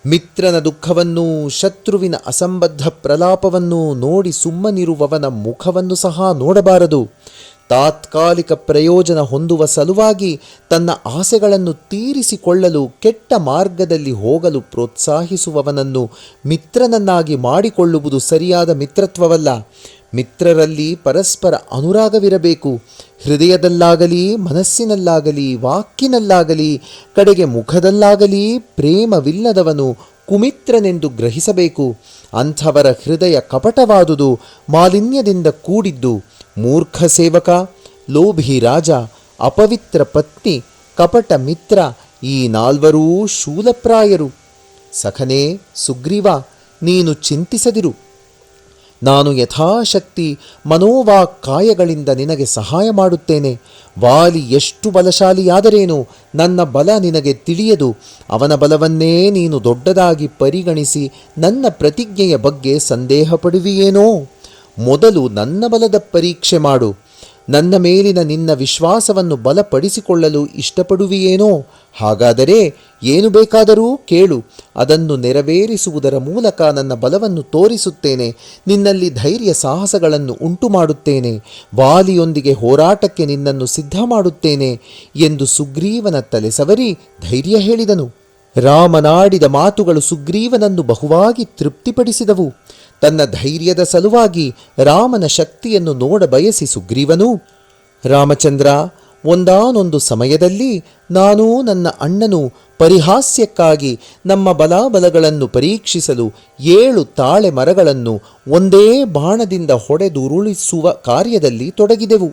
ಮಿತ್ರನ ದುಃಖವನ್ನು ಶತ್ರುವಿನ ಅಸಂಬದ್ಧ ಪ್ರಲಾಪವನ್ನು ನೋಡಿ ಸುಮ್ಮನಿರುವವನ ಮುಖವನ್ನು ಸಹ ನೋಡಬಾರದು. ತಾತ್ಕಾಲಿಕ ಪ್ರಯೋಜನ ಹೊಂದುವ ಸಲುವಾಗಿ ತನ್ನ ಆಸೆಗಳನ್ನು ತೀರಿಸಿಕೊಳ್ಳಲು ಕೆಟ್ಟ ಮಾರ್ಗದಲ್ಲಿ ಹೋಗಲು ಪ್ರೋತ್ಸಾಹಿಸುವವನನ್ನು ಮಿತ್ರನನ್ನಾಗಿ ಮಾಡಿಕೊಳ್ಳುವುದು ಸರಿಯಾದ ಮಿತ್ರತ್ವವಲ್ಲ. ಮಿತ್ರರಲ್ಲಿ ಪರಸ್ಪರ ಅನುರಾಗವಿರಬೇಕು. ಹೃದಯದಲ್ಲಾಗಲಿ ಮನಸ್ಸಿನಲ್ಲಾಗಲಿ ವಾಕ್ಕಿನಲ್ಲಾಗಲಿ ಕಡೆಗೆ ಮುಖದಲ್ಲಾಗಲಿ ಪ್ರೇಮವಿಲ್ಲದವನು ಕುಮಿತ್ರನೆಂದು ಗ್ರಹಿಸಬೇಕು. ಅಂಥವರ ಹೃದಯ ಕಪಟವಾದುದು, ಮಾಲಿನ್ಯದಿಂದ ಕೂಡಿದ್ದು. ಮೂರ್ಖ ಸೇವಕ, ಲೋಭಿ ರಾಜ, ಅಪವಿತ್ರ ಪತ್ನಿ, ಕಪಟ ಮಿತ್ರ ಈ 4 ಶೂಲಪ್ರಾಯರು. ಸಖನೇ ಸುಗ್ರೀವ, ನೀನು ಚಿಂತಿಸದಿರು. ನಾನು ಯಥಾಶಕ್ತಿ ಮನೋವಾಕ್ಕಾಯಗಳಿಂದ ನಿನಗೆ ಸಹಾಯ ಮಾಡುತ್ತೇನೆ. ವಾಲಿ ಎಷ್ಟು ಬಲಶಾಲಿಯಾದರೇನು, ನನ್ನ ಬಲ ನಿನಗೆ ತಿಳಿಯದು. ಅವನ ಬಲವನ್ನೇ ನೀನು ದೊಡ್ಡದಾಗಿ ಪರಿಗಣಿಸಿ ನನ್ನ ಪ್ರತಿಜ್ಞೆಯ ಬಗ್ಗೆ ಸಂದೇಹ ಪಡುವಿಯೇನೋ? ಮೊದಲು ನನ್ನ ಬಲದ ಪರೀಕ್ಷೆ ಮಾಡು. ನನ್ನ ಮೇಲಿನ ನಿನ್ನ ವಿಶ್ವಾಸವನ್ನು ಬಲಪಡಿಸಿಕೊಳ್ಳಲು ಇಷ್ಟಪಡುವಿಯೇನೋ? ಹಾಗಾದರೆ ಏನು ಬೇಕಾದರೂ ಕೇಳು, ಅದನ್ನು ನೆರವೇರಿಸುವುದರ ಮೂಲಕ ನನ್ನ ಬಲವನ್ನು ತೋರಿಸುತ್ತೇನೆ. ನಿನ್ನಲ್ಲಿ ಧೈರ್ಯ ಸಾಹಸಗಳನ್ನು ಉಂಟು ಮಾಡುತ್ತೇನೆ. ವಾಲಿಯೊಂದಿಗೆ ಹೋರಾಟಕ್ಕೆ ನಿನ್ನನ್ನು ಸಿದ್ಧ ಮಾಡುತ್ತೇನೆ ಎಂದು ಸುಗ್ರೀವನ ತಲೆ ಸವರಿ ಧೈರ್ಯ ಹೇಳಿದನು. ರಾಮನಾಡಿದ ಮಾತುಗಳು ಸುಗ್ರೀವನನ್ನು ಬಹುವಾಗಿ ತೃಪ್ತಿಪಡಿಸಿದವು. ತನ್ನ ಧೈರ್ಯದ ಸಲುವಾಗಿ ರಾಮನ ಶಕ್ತಿಯನ್ನು ನೋಡಬಯಸಿ ಸುಗ್ರೀವನು, ರಾಮಚಂದ್ರ, ಒಂದಾನೊಂದು ಸಮಯದಲ್ಲಿ ನಾನು ನನ್ನ ಅಣ್ಣನು ಪರಿಹಾಸ್ಯಕ್ಕಾಗಿ ನಮ್ಮ ಬಲಾಬಲಗಳನ್ನು ಪರೀಕ್ಷಿಸಲು 7 ತಾಳೆ ಮರಗಳನ್ನು ಒಂದೇ ಬಾಣದಿಂದ ಹೊಡೆದುರುಳಿಸುವ ಕಾರ್ಯದಲ್ಲಿ ತೊಡಗಿದೆವು.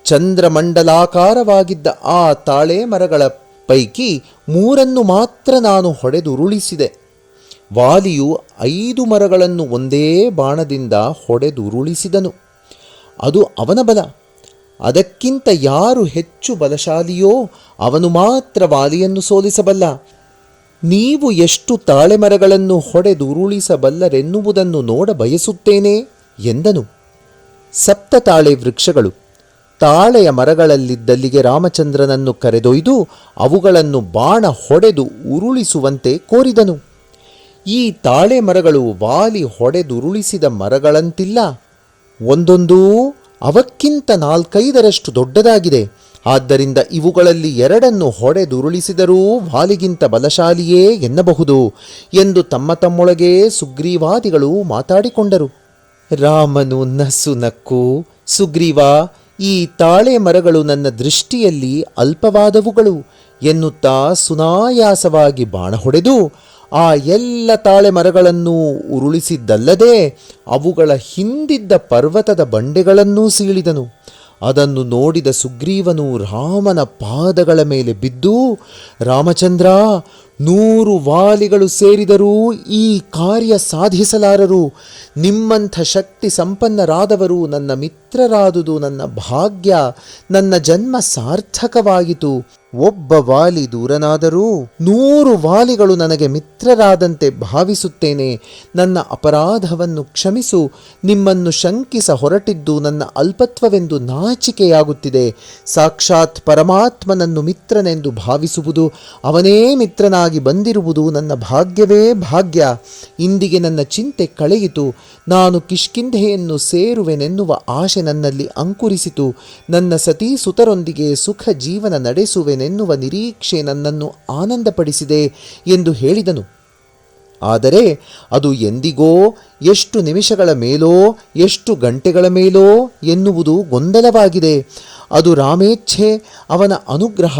ಚಂದ್ರಮಂಡಲಾಕಾರವಾಗಿದ್ದ ಆ ತಾಳೆ ಮರಗಳ ಪೈಕಿ 3 ಮಾತ್ರ ನಾನು ಹೊಡೆದುರುಳಿಸಿದೆ. ವಾಲಿಯು 5 ಮರಗಳನ್ನು ಒಂದೇ ಬಾಣದಿಂದ ಹೊಡೆದುರುಳಿಸಿದನು. ಅದು ಅವನ ಬಲ. ಅದಕ್ಕಿಂತ ಯಾರು ಹೆಚ್ಚು ಬಲಶಾಲಿಯೋ ಅವನು ಮಾತ್ರ ವಾಲಿಯನ್ನು ಸೋಲಿಸಬಲ್ಲ. ನೀವು ಎಷ್ಟು ತಾಳೆ ಮರಗಳನ್ನು ಹೊಡೆದುರುಳಿಸಬಲ್ಲರೆನ್ನುವುದನ್ನು ನೋಡ ಬಯಸುತ್ತೇನೆ ಎಂದನು. 7 ತಾಳೆ ವೃಕ್ಷಗಳು. ತಾಳೆಯ ಮರಗಳಲ್ಲಿದ್ದಲ್ಲಿಗೆ ರಾಮಚಂದ್ರನನ್ನು ಕರೆದೊಯ್ದು ಅವುಗಳನ್ನು ಬಾಣ ಹೊಡೆದು ಉರುಳಿಸುವಂತೆ ಕೋರಿದನು. ಈ ತಾಳೆ ಮರಗಳು ವಾಲಿ ಹೊಡೆದುರುಳಿಸಿದ ಮರಗಳಂತಿಲ್ಲ. ಒಂದೊಂದೂ ಅವಕ್ಕಿಂತ 4-5ರಷ್ಟು ದೊಡ್ಡದಾಗಿದೆ. ಆದ್ದರಿಂದ ಇವುಗಳಲ್ಲಿ 2 ಹೊಡೆದುರುಳಿಸಿದರೂ ವಾಲಿಗಿಂತ ಬಲಶಾಲಿಯೇ ಎನ್ನಬಹುದು ಎಂದು ತಮ್ಮೊಳಗೆ ಸುಗ್ರೀವಾದಿಗಳು ಮಾತಾಡಿಕೊಂಡರು. ರಾಮನು ನಸು ನಕ್ಕು, ಸುಗ್ರೀವ, ಈ ತಾಳೆ ಮರಗಳು ನನ್ನ ದೃಷ್ಟಿಯಲ್ಲಿ ಅಲ್ಪವಾದವುಗಳು ಎನ್ನುತ್ತಾ ಸುನಾಯಾಸವಾಗಿ ಬಾಣ ಹೊಡೆದು ಆ ಎಲ್ಲ ತಾಳೆ ಮರಗಳನ್ನೂ ಉರುಳಿಸಿದ್ದಲ್ಲದೆ ಅವುಗಳ ಹಿಂದಿದ್ದ ಪರ್ವತದ ಬಂಡೆಗಳನ್ನೂ ಸೀಳಿದನು. ಅದನ್ನು ನೋಡಿದ ಸುಗ್ರೀವನು ರಾಮನ ಪಾದಗಳ ಮೇಲೆ ಬಿದ್ದು, ರಾಮಚಂದ್ರ, 100 ವಾಲಿಗಳು ಸೇರಿದರೂ ಈ ಕಾರ್ಯ ಸಾಧಿಸಲಾರರು. ನಿಮ್ಮಂಥ ಶಕ್ತಿ ಸಂಪನ್ನರಾದವರು ನನ್ನ ಮಿತ್ರರಾದುದು ನನ್ನ ಭಾಗ್ಯ. ನನ್ನ ಜನ್ಮ ಸಾರ್ಥಕವಾಯಿತು. ಒಬ್ಬ ವಾಲಿ ದೂರನಾದರೂ 100 ವಾಲಿಗಳು ನನಗೆ ಮಿತ್ರರಾದಂತೆ ಭಾವಿಸುತ್ತೇನೆ. ನನ್ನ ಅಪರಾಧವನ್ನು ಕ್ಷಮಿಸು. ನಿಮ್ಮನ್ನು ಶಂಕಿಸ ಹೊರಟಿದ್ದು ನನ್ನ ಅಲ್ಪತ್ವವೆಂದು ನಾಚಿಕೆಯಾಗುತ್ತಿದೆ. ಸಾಕ್ಷಾತ್ ಪರಮಾತ್ಮನನ್ನು ಮಿತ್ರನೆಂದು ಭಾವಿಸುವುದು, ಅವನೇ ಮಿತ್ರನಾಗಿ ಬಂದಿರುವುದು ನನ್ನ ಭಾಗ್ಯವೇ ಭಾಗ್ಯ. ಇಂದಿಗೆ ನನ್ನ ಚಿಂತೆ ಕಳೆಯಿತು. ನಾನು ಕಿಷ್ಕಿಂಧೆಯನ್ನು ಸೇರುವೆನೆನ್ನುವ ಆಶೆ ನನ್ನಲ್ಲಿ ಅಂಕುರಿಸಿತು. ನನ್ನ ಸತೀ ಸುತರೊಂದಿಗೆ ಸುಖ ಜೀವನ ನಡೆಸುವೆನೆನ್ನುವ ನಿರೀಕ್ಷೆ ನನ್ನನ್ನು ಆನಂದಪಡಿಸಿದೆ ಎಂದು ಹೇಳಿದನು. ಆದರೆ ಅದು ಎಂದಿಗೋ, ಎಷ್ಟು ನಿಮಿಷಗಳ ಮೇಲೋ, ಎಷ್ಟು ಗಂಟೆಗಳ ಮೇಲೋ ಎನ್ನುವುದು ಗೊಂದಲವಾಗಿದೆ. ಅದು ರಾಮೇಚ್ಛೆ, ಅವನ ಅನುಗ್ರಹ.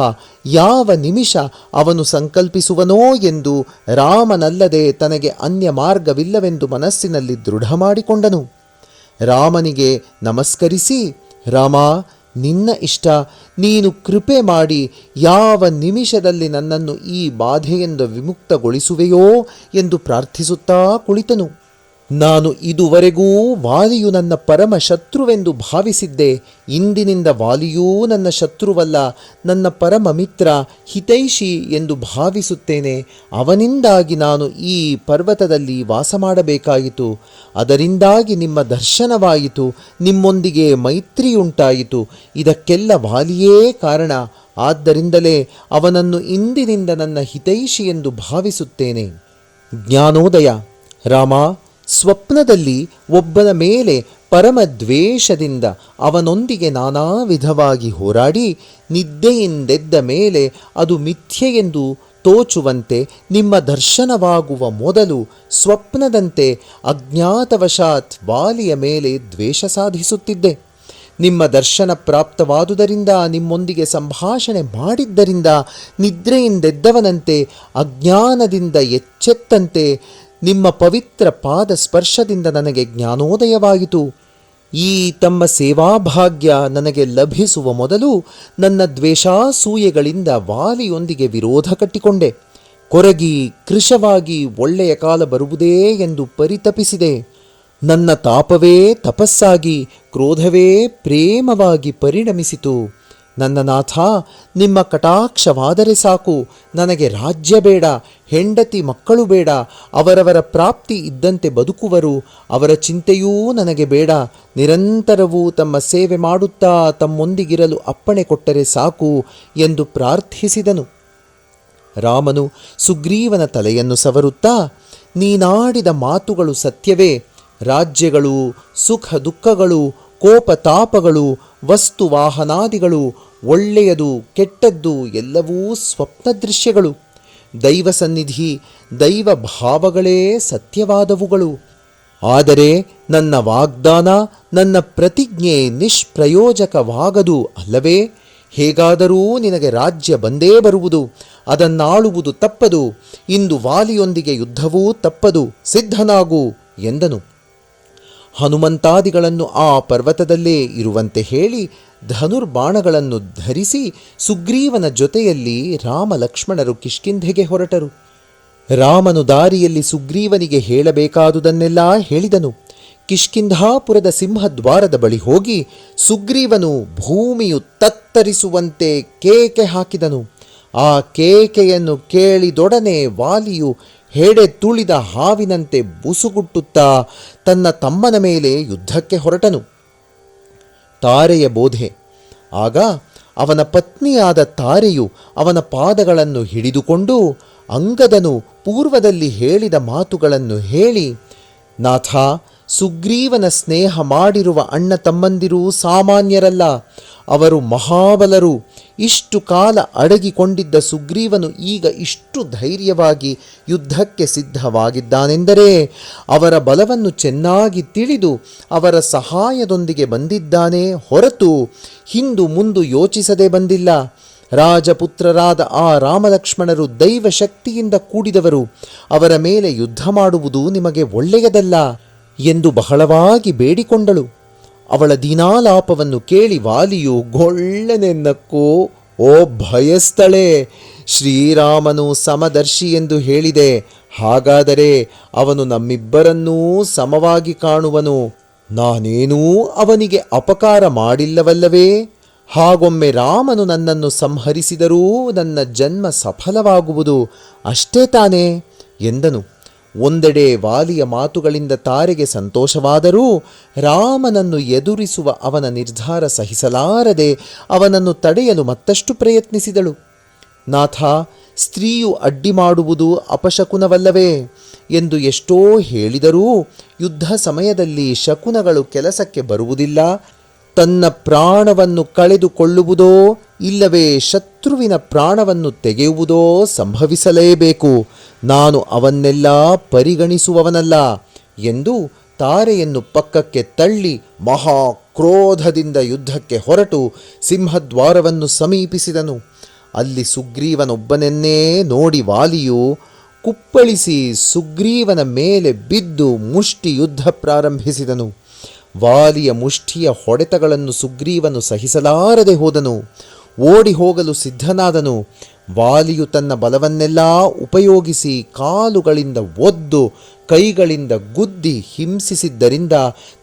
ಯಾವ ನಿಮಿಷ ಅವನು ಸಂಕಲ್ಪಿಸುವನೋ ಎಂದು ರಾಮನಲ್ಲದೆ ತನಗೆ ಅನ್ಯ ಮಾರ್ಗವಿಲ್ಲವೆಂದು ಮನಸ್ಸಿನಲ್ಲಿ ದೃಢ ಮಾಡಿಕೊಂಡನು. ರಾಮನಿಗೆ ನಮಸ್ಕರಿಸಿ, ರಾಮ, ನಿನ್ನ ಇಷ್ಟ, ನೀನು ಕೃಪೆ ಮಾಡಿ ಯಾವ ನಿಮಿಷದಲ್ಲಿ ನನ್ನನ್ನು ಈ ಬಾಧೆಯಿಂದ ವಿಮುಕ್ತಗೊಳಿಸುವೆಯೋ ಎಂದು ಪ್ರಾರ್ಥಿಸುತ್ತಾ ಕುಳಿತನು. ನಾನು ಇದುವರೆಗೂ ವಾಲಿಯು ನನ್ನ ಪರಮ ಶತ್ರುವೆಂದು ಭಾವಿಸಿದ್ದೆ. ಇಂದಿನಿಂದ ವಾಲಿಯೂ ನನ್ನ ಶತ್ರುವಲ್ಲ, ನನ್ನ ಪರಮ ಮಿತ್ರ, ಹಿತೈಷಿ ಎಂದು ಭಾವಿಸುತ್ತೇನೆ. ಅವನಿಂದಾಗಿ ನಾನು ಈ ಪರ್ವತದಲ್ಲಿ ವಾಸ ಮಾಡಬೇಕಾಯಿತು. ಅದರಿಂದಾಗಿ ನಿಮ್ಮ ದರ್ಶನವಾಯಿತು, ನಿಮ್ಮೊಂದಿಗೆ ಮೈತ್ರಿಯುಂಟಾಯಿತು. ಇದಕ್ಕೆಲ್ಲ ವಾಲಿಯೇ ಕಾರಣ. ಆದ್ದರಿಂದಲೇ ಅವನನ್ನು ಇಂದಿನಿಂದ ನನ್ನ ಹಿತೈಷಿ ಎಂದು ಭಾವಿಸುತ್ತೇನೆ. ಜ್ಞಾನೋದಯ. ರಾಮ, ಸ್ವಪ್ನದಲ್ಲಿ ಒಬ್ಬನ ಮೇಲೆ ಪರಮದ್ವೇಷದಿಂದ ಅವನೊಂದಿಗೆ ನಾನಾ ವಿಧವಾಗಿ ಹೋರಾಡಿ ನಿದ್ದೆಯಿಂದೆದ್ದ ಮೇಲೆ ಅದು ಮಿಥ್ಯೆಯೆಂದು ತೋಚುವಂತೆ ನಿಮ್ಮ ದರ್ಶನವಾಗುವ ಮೊದಲು ಸ್ವಪ್ನದಂತೆ ಅಜ್ಞಾತವಶಾತ್ ವಾಲಿಯ ಮೇಲೆ ದ್ವೇಷ ಸಾಧಿಸುತ್ತಿದ್ದೆ. ನಿಮ್ಮ ದರ್ಶನ ಪ್ರಾಪ್ತವಾದುದರಿಂದ, ನಿಮ್ಮೊಂದಿಗೆ ಸಂಭಾಷಣೆ ಮಾಡಿದ್ದರಿಂದ ನಿದ್ರೆಯಿಂದೆದ್ದವನಂತೆ ಅಜ್ಞಾನದಿಂದ ಎಚ್ಚೆತ್ತಂತೆ ನಿಮ್ಮ ಪವಿತ್ರ ಪಾದ ಸ್ಪರ್ಶದಿಂದ ನನಗೆ ಜ್ಞಾನೋದಯವಾಯಿತು. ಈ ತಮ್ಮ ಸೇವಾಭಾಗ್ಯ ನನಗೆ ಲಭಿಸುವ ಮೊದಲು ನನ್ನ ದ್ವೇಷಾಸೂಯೆಗಳಿಂದ ವಾಲಿಯೊಂದಿಗೆ ವಿರೋಧ ಕಟ್ಟಿಕೊಂಡೆ. ಕೊರಗಿ ಕೃಶವಾಗಿ ಒಳ್ಳೆಯ ಕಾಲ ಬರುವುದೇ ಎಂದು ಪರಿತಪಿಸಿದೆ. ನನ್ನ ತಾಪವೇ ತಪಸ್ಸಾಗಿ, ಕ್ರೋಧವೇ ಪ್ರೇಮವಾಗಿ ಪರಿಣಮಿಸಿತು. ನನ್ನ ನಾಥ, ನಿಮ್ಮ ಕಟಾಕ್ಷವಾದರೆ ಸಾಕು. ನನಗೆ ರಾಜ್ಯ ಬೇಡ, ಹೆಂಡತಿ ಮಕ್ಕಳು ಬೇಡ. ಅವರವರ ಪ್ರಾಪ್ತಿ ಇದ್ದಂತೆ ಬದುಕುವರು. ಅವರ ಚಿಂತೆಯೂ ನನಗೆ ಬೇಡ. ನಿರಂತರವೂ ತಮ್ಮ ಸೇವೆ ಮಾಡುತ್ತಾ ತಮ್ಮೊಂದಿಗಿರಲು ಅಪ್ಪಣೆ ಕೊಟ್ಟರೆ ಸಾಕು ಎಂದು ಪ್ರಾರ್ಥಿಸಿದನು. ರಾಮನು ಸುಗ್ರೀವನ ತಲೆಯನ್ನು ಸವರುತ್ತಾ, ನೀನಾಡಿದ ಮಾತುಗಳು ಸತ್ಯವೇ. ರಾಜ್ಯಗಳು, ಸುಖ ದುಃಖಗಳು, ಕೋಪ ತಾಪಗಳು, ವಸ್ತು ವಾಹನಾದಿಗಳು, ಒಳ್ಳೆಯದು ಕೆಟ್ಟದ್ದು ಎಲ್ಲವೂ ಸ್ವಪ್ನ ದೃಶ್ಯಗಳು. ದೈವ ಸನ್ನಿಧಿ, ದೈವ ಭಾವಗಳೇ ಸತ್ಯವಾದವುಗಳು. ಆದರೆ ನನ್ನ ವಾಗ್ದಾನ, ನನ್ನ ಪ್ರತಿಜ್ಞೆ ನಿಷ್ಪ್ರಯೋಜಕವಾಗದು ಅಲ್ಲವೇ? ಹೇಗಾದರೂ ನಿನಗೆ ರಾಜ್ಯ ಬಂದೇ ಬರುವುದು. ಅದನ್ನಾಳುವುದು ತಪ್ಪದು. ಇಂದು ವಾಲಿಯೊಂದಿಗೆ ಯುದ್ಧವೂ ತಪ್ಪದು. ಸಿದ್ಧನಾಗು ಎಂದನು. ಹನುಮಂತಾದಿಗಳನ್ನು ಆ ಪರ್ವತದಲ್ಲೇ ಇರುವಂತೆ ಹೇಳಿ ಧನುರ್ಬಾಣಗಳನ್ನು ಧರಿಸಿ ಸುಗ್ರೀವನ ಜೊತೆಯಲ್ಲಿ ರಾಮ ಲಕ್ಷ್ಮಣರು ಕಿಷ್ಕಿಂಧೆಗೆ ಹೊರಟರು. ರಾಮನು ದಾರಿಯಲ್ಲಿ ಸುಗ್ರೀವನಿಗೆ ಹೇಳಬೇಕಾದುದನ್ನೆಲ್ಲ ಹೇಳಿದನು. ಕಿಷ್ಕಿಂಧಾಪುರದ ಸಿಂಹದ್ವಾರದ ಬಳಿ ಹೋಗಿ ಸುಗ್ರೀವನು ಭೂಮಿಯು ತತ್ತರಿಸುವಂತೆ ಕೇಕೆ ಹಾಕಿದನು. ಆ ಕೇಕೆಯನ್ನು ಕೇಳಿದೊಡನೆ ವಾಲಿಯು ಹೆಡೆ ತುಳಿದ ಹಾವಿನಂತೆ ಬುಸುಗುಟ್ಟುತ್ತಾ ತನ್ನ ತಮ್ಮನ ಮೇಲೆ ಯುದ್ಧಕ್ಕೆ ಹೊರಟನು. ತಾರೆಯ ಬೋಧೆ. ಆಗ ಅವನ ಪತ್ನಿಯಾದ ತಾರೆಯು ಅವನ ಪಾದಗಳನ್ನು ಹಿಡಿದುಕೊಂಡು ಅಂಗದನು ಪೂರ್ವದಲ್ಲಿ ಹೇಳಿದ ಮಾತುಗಳನ್ನು ಹೇಳಿ, ನಾಥ, ಸುಗ್ರೀವನ ಸ್ನೇಹ ಮಾಡಿರುವ ಅಣ್ಣ ತಮ್ಮಂದಿರು ಸಾಮಾನ್ಯರಲ್ಲ, ಅವರು ಮಹಾಬಲರು. ಇಷ್ಟು ಕಾಲ ಅಡಗಿಕೊಂಡಿದ್ದ ಸುಗ್ರೀವನು ಈಗ ಇಷ್ಟು ಧೈರ್ಯವಾಗಿ ಯುದ್ಧಕ್ಕೆ ಸಿದ್ಧವಾಗಿದ್ದಾನೆಂದರೆ ಅವರ ಬಲವನ್ನು ಚೆನ್ನಾಗಿ ತಿಳಿದು ಅವರ ಸಹಾಯದೊಂದಿಗೆ ಬಂದಿದ್ದಾನೆ ಹೊರತು ಹಿಂದು ಮುಂದು ಯೋಚಿಸದೆ ಬಂದಿಲ್ಲ. ರಾಜಪುತ್ರರಾದ ಆ ರಾಮಲಕ್ಷ್ಮಣರು ದೈವ ಶಕ್ತಿಯಿಂದ ಕೂಡಿದವರು. ಅವರ ಮೇಲೆ ಯುದ್ಧ ಮಾಡುವುದು ನಿಮಗೆ ಒಳ್ಳೆಯದಲ್ಲ ಎಂದು ಬಹಳವಾಗಿ ಬೇಡಿಕೊಂಡಳು. ಅವಳ ದೀನಾಲಾಪವನ್ನು ಕೇಳಿ ವಾಲಿಯು ಗೊಳ್ಳೆನೆನ್ನಕ್ಕೋ, ಓ ಭಯಸ್ಥಳೆ, ಶ್ರೀರಾಮನು ಸಮದರ್ಶಿ ಎಂದು ಹೇಳಿದೆ. ಹಾಗಾದರೆ ಅವನು ನಮ್ಮಿಬ್ಬರನ್ನೂ ಸಮವಾಗಿ ಕಾಣುವನು. ನಾನೇನೂ ಅವನಿಗೆ ಅಪಕಾರ ಮಾಡಿಲ್ಲವಲ್ಲವೇ? ಹಾಗೊಮ್ಮೆ ರಾಮನು ನನ್ನನ್ನು ಸಂಹರಿಸಿದರೂ ನನ್ನ ಜನ್ಮ ಸಫಲವಾಗುವುದು, ಅಷ್ಟೇ ತಾನೇ ಎಂದನು. ಒಂದೆಡೆ ವಾಲಿಯ ಮಾತುಗಳಿಂದ ತಾರೆಗೆ ಸಂತೋಷವಾದರೂ ರಾಮನನ್ನು ಎದುರಿಸುವ ಅವನ ನಿರ್ಧಾರ ಸಹಿಸಲಾರದೆ ಅವನನ್ನು ತಡೆಯಲು ಮತ್ತಷ್ಟು ಪ್ರಯತ್ನಿಸಿದಳು. ನಾಥ, ಸ್ತ್ರೀಯು ಅಡ್ಡಿ ಮಾಡುವುದು ಅಪಶಕುನವಲ್ಲವೇ ಎಂದು ಎಷ್ಟೋ ಹೇಳಿದರೂ ಯುದ್ಧ ಸಮಯದಲ್ಲಿ ಶಕುನಗಳು ಕೆಲಸಕ್ಕೆ ಬರುವುದಿಲ್ಲ. ತನ್ನ ಪ್ರಾಣವನ್ನು ಕಳೆದುಕೊಳ್ಳುವುದೋ ಇಲ್ಲವೇ ಶತ್ರುವಿನ ಪ್ರಾಣವನ್ನು ತೆಗೆಯುವುದೋ ಸಂಭವಿಸಲೇಬೇಕು. ನಾನು ಅವನ್ನೆಲ್ಲ ಪರಿಗಣಿಸುವವನಲ್ಲ ಎಂದು ತಾರೆಯನ್ನು ಪಕ್ಕಕ್ಕೆ ತಳ್ಳಿ ಮಹಾಕ್ರೋಧದಿಂದ ಯುದ್ಧಕ್ಕೆ ಹೊರಟು ಸಿಂಹದ್ವಾರವನ್ನು ಸಮೀಪಿಸಿದನು. ಅಲ್ಲಿ ಸುಗ್ರೀವನೊಬ್ಬನನ್ನೇ ನೋಡಿ ವಾಲಿಯು ಕುಪ್ಪಳಿಸಿ ಸುಗ್ರೀವನ ಮೇಲೆ ಬಿದ್ದು ಮುಷ್ಟಿ ಯುದ್ಧ ಪ್ರಾರಂಭಿಸಿದನು. ವಾಲಿಯ ಮುಷ್ಟಿಯ ಹೊಡೆತಗಳನ್ನು ಸುಗ್ರೀವನು ಸಹಿಸಲಾರದೆ ಹೋದನು. ಓಡಿ ಹೋಗಲು ಸಿದ್ಧನಾದನು. ವಾಲಿಯು ತನ್ನ ಬಲವನ್ನೆಲ್ಲ ಉಪಯೋಗಿಸಿ ಕಾಲುಗಳಿಂದ ಒದ್ದು ಕೈಗಳಿಂದ ಗುದ್ದಿ ಹಿಂಸಿಸಿದ್ದರಿಂದ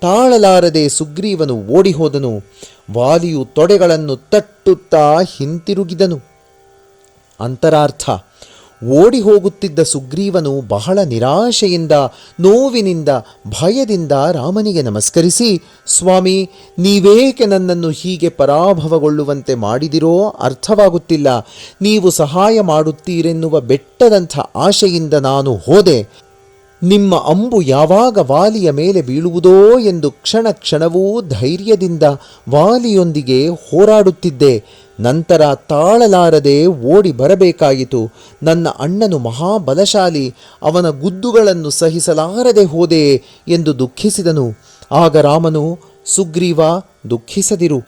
ತಾಳಲಾರದೆ ಸುಗ್ರೀವನು ಓಡಿ ಹೋದನು. ವಾಲಿಯು ತೊಡೆಗಳನ್ನು ತಟ್ಟುತ್ತಾ ಹಿಂತಿರುಗಿದನು. ಅಂತರಾರ್ಥ: ಓಡಿ ಹೋಗುತ್ತಿದ್ದ ಸುಗ್ರೀವನು ಬಹಳ ನಿರಾಶೆಯಿಂದ, ನೋವಿನಿಂದ, ಭಯದಿಂದ ರಾಮನಿಗೆ ನಮಸ್ಕರಿಸಿ, ಸ್ವಾಮಿ, ನೀವೇಕೆ ನನ್ನನ್ನು ಹೀಗೆ ಪರಾಭವಗೊಳ್ಳುವಂತೆ ಮಾಡಿದಿರೋ ಅರ್ಥವಾಗುತ್ತಿಲ್ಲ. ನೀವು ಸಹಾಯ ಮಾಡುತ್ತೀರೆನ್ನುವ ಬೆಟ್ಟದಂಥ ಆಶೆಯಿಂದ ನಾನು ಹೋದೆ. ನಿಮ್ಮ ಅಂಬು ಯಾವಾಗ ವಾಲಿಯ ಮೇಲೆ ಬೀಳುವುದೋ ಎಂದು ಕ್ಷಣ ಕ್ಷಣವೂ ಧೈರ್ಯದಿಂದ ವಾಲಿಯೊಂದಿಗೆ ಹೋರಾಡುತ್ತಿದ್ದೆ. ನಂತರ ತಾಳಲಾರದೆ ಓಡಿ ಬರಬೇಕಾಯಿತು. ನನ್ನ ಅಣ್ಣನು ಮಹಾಬಲಶಾಲಿ, ಅವನ ಗುದ್ದುಗಳನ್ನು ಸಹಿಸಲಾರದೆ ಹೋದೆ ಎಂದು ದುಃಖಿಸಿದನು. ಆಗ ರಾಮನು, ಸುಗ್ರೀವ, ದುಃಖಿಸದಿರು.